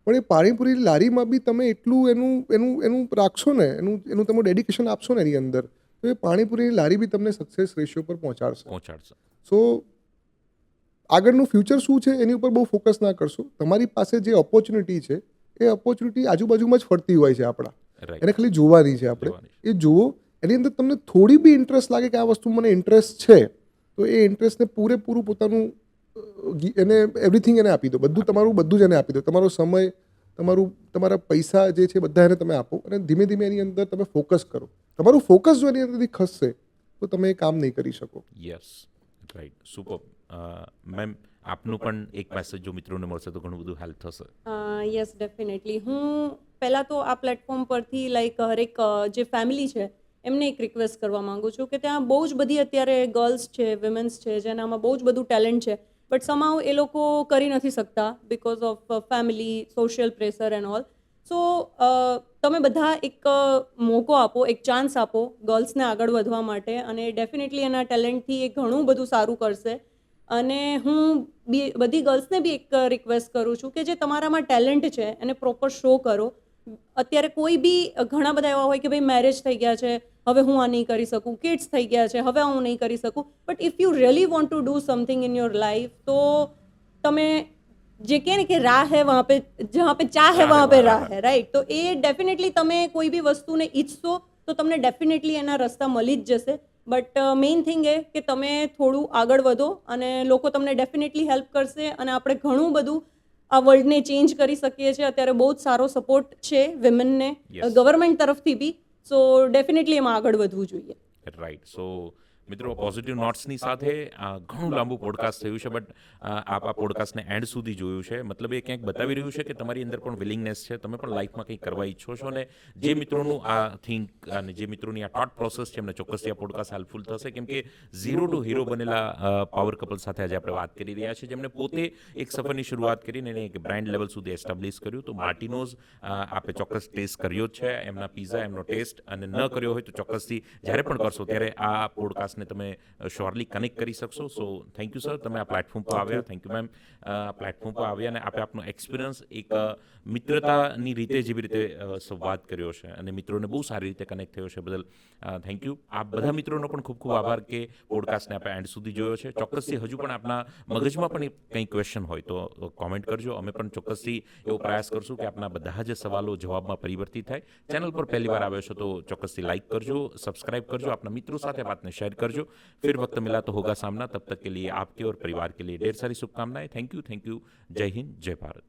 પણ એ પાણીપુરીની લારીમાં બી તમે એટલું એનું એનું એનું રાખશો ને, એનું તમે ડેડિકેશન આપશો ને એની અંદર, તો એ પાણીપુરીની લારી બી તમને સક્સેસ રેશિયો પર પહોંચાડશે. સો આગળનું ફ્યુચર શું છે એની ઉપર બહુ ફોકસ ના કરશો. તમારી પાસે જે ઓપોર્ચ્યુનિટી છે એ ઓપોર્ચ્યુનિટી આજુબાજુમાં જ ફરતી હોય છે આપણા, રાઈટ. એને ખાલી જોવાની છે આપણે. એ જુઓ, એની અંદર તમને થોડી બી ઇન્ટરેસ્ટ લાગે કે આ વસ્તુ મને ઇન્ટરેસ્ટ છે, તો એ ઇન્ટરેસ્ટને પૂરેપૂરું પોતાનું એને એવરીથિંગ એને આપી દો. બધું જ એને આપી દો. તમારો સમય, તમારા પૈસા જે છે બધા એને તમે આપો અને ધીમે ધીમે એની અંદર તમે ફોકસ કરો. તમારું ફોકસ જો એની અંદરથી ખસશે તો તમે એ કામ નહીં કરી શકો. Yes, right, super. મેમ, આપનું પણ એક મેસેજ જો મિત્રોને મળશે તો ઘણું બધું હેલ્પ થશે. Yes definitely. હું પહેલાં તો આ પ્લેટફોર્મ પરથી લાઈક હરેક જે ફેમિલી છે એમને એક રિક્વેસ્ટ કરવા માંગુ છું કે ત્યાં બહુ જ બધી અત્યારે ગર્લ્સ છે, વિમેન્સ છે, જેનામાં બહુ જ બધું ટેલેન્ટ છે, બટ સમાવ એ લોકો કરી નથી શકતા because of family, social pressure and all. So તમે બધા એક મોકો આપો, એક ચાન્સ આપો ગર્લ્સને આગળ વધવા માટે, અને ડેફિનેટલી એના ટેલેન્ટથી એ ઘણું બધું સારું કરશે. અને હું બધી ગર્લ્સને બી એક રિક્વેસ્ટ કરું છું કે જે તમારામાં ટેલેન્ટ છે એને પ્રોપર શો કરો. અત્યારે કોઈ બી ઘણા બધા એવા હોય કે ભાઈ મેરેજ થઈ ગયા છે, હવે હું આ નહીં કરી શકું, કિડ્સ થઈ ગયા છે, હવે હું નહીં કરી શકું, but if you really want to do something in your life, તો તમે જે કહે ને કે રાહ હે વહાં પે, જહાં પે ચાહ હે વહાં પે રાહ હે, રાઈટ? તો એ ડેફિનેટલી તમે કોઈ બી વસ્તુને ઈચ્છશો તો તમને ડેફિનેટલી એના રસ્તા મળી જ જશે. બટ મેઇન થિંગ એ કે તમે થોડું આગળ વધો અને લોકો તમને ડેફિનેટલી હેલ્પ કરશે, અને આપણે ઘણું બધું આ વર્લ્ડને ચેન્જ કરી શકીએ છીએ. અત્યારે બહુ જ સારો સપોર્ટ છે વિમેનને Yes. ગવર્મેન્ટ તરફથી બી. સો ડેફિનેટલી એમાં આગળ વધવું જોઈએ. રાઈટ. સો મિત્રો, પોઝિટિવ નોટ્સની સાથે ઘણું લાંબુ પોડકાસ્ટ થયું છે, બટ આપ આ પોડકાસ્ટને એન્ડ સુધી જોયું છે. મતલબ એ ક્યાંક બતાવી રહ્યું છે કે તમારી અંદર પણ વિલિંગનેસ છે, તમે પણ લાઈફમાં કંઈક કરવા ઈચ્છો છો, અને જે મિત્રોનું આ થિંક અને જે મિત્રોની આ થોટ પ્રોસેસ છે એમને ચોક્કસથી આ પોડકાસ્ટ હેલ્પફુલ થશે, કેમ કે ઝીરો ટુ હીરો બનેલા પાવર કપલ સાથે આજે આપણે વાત કરી રહ્યા છીએ, જેમણે પોતે એક સફરની શરૂઆત કરીને એને એક બ્રાન્ડ લેવલ સુધી એસ્ટાબ્લિશ કર્યું. તો માર્ટિનોઝ આપણે ચોક્કસ ટેસ્ટ કર્યો જ છે, એમના પીઝા, એમનો ટેસ્ટ, અને ન કર્યો હોય તો ચોક્કસથી જ્યારે પણ કરશો ત્યારે આ પોડકાસ્ટને તમે શ્યોરલી કનેક્ટ કરી શકશો. સો થેન્ક યુ સર, તમે આ પ્લેટફોર્મ પર આવ્યા. થેન્ક યુ મેમ, પ્લેટફોર્મ પર આવ્યા અને આપણે આપનો એક્સપિરિયન્સ એક મિત્રતાની રીતે જેવી રીતે સંવાદ કર્યો છે અને મિત્રોને બહુ સારી રીતે કનેક્ટ થયો છે, બદલ થેન્ક યુ. આ બધા મિત્રોનો પણ ખૂબ ખૂબ આભાર કે પોડકાસ્ટને આપણે એન્ડ સુધી જોયો છે. ચોક્કસથી હજુ પણ આપના મગજમાં પણ કંઈ ક્વેશ્ચન હોય તો કોમેન્ટ કરજો. અમે પણ ચોક્કસથી એવો પ્રયાસ કરશું કે આપના બધા જ સવાલો જવાબમાં પરિવર્તિત થાય. ચેનલ પર પહેલી વાર આવ્યો છો તો ચોક્કસથી લાઇક કરજો, સब्सक्राइब करजो, अपना मित्रों साथ बात शेयर करजो. फिर वक्त मिला तो होगा सामना. तब तक के लिए आपके और परिवार के लिए ढेर सारी शुभकामनाएं. Thank you. जय हिंद, जय भारत.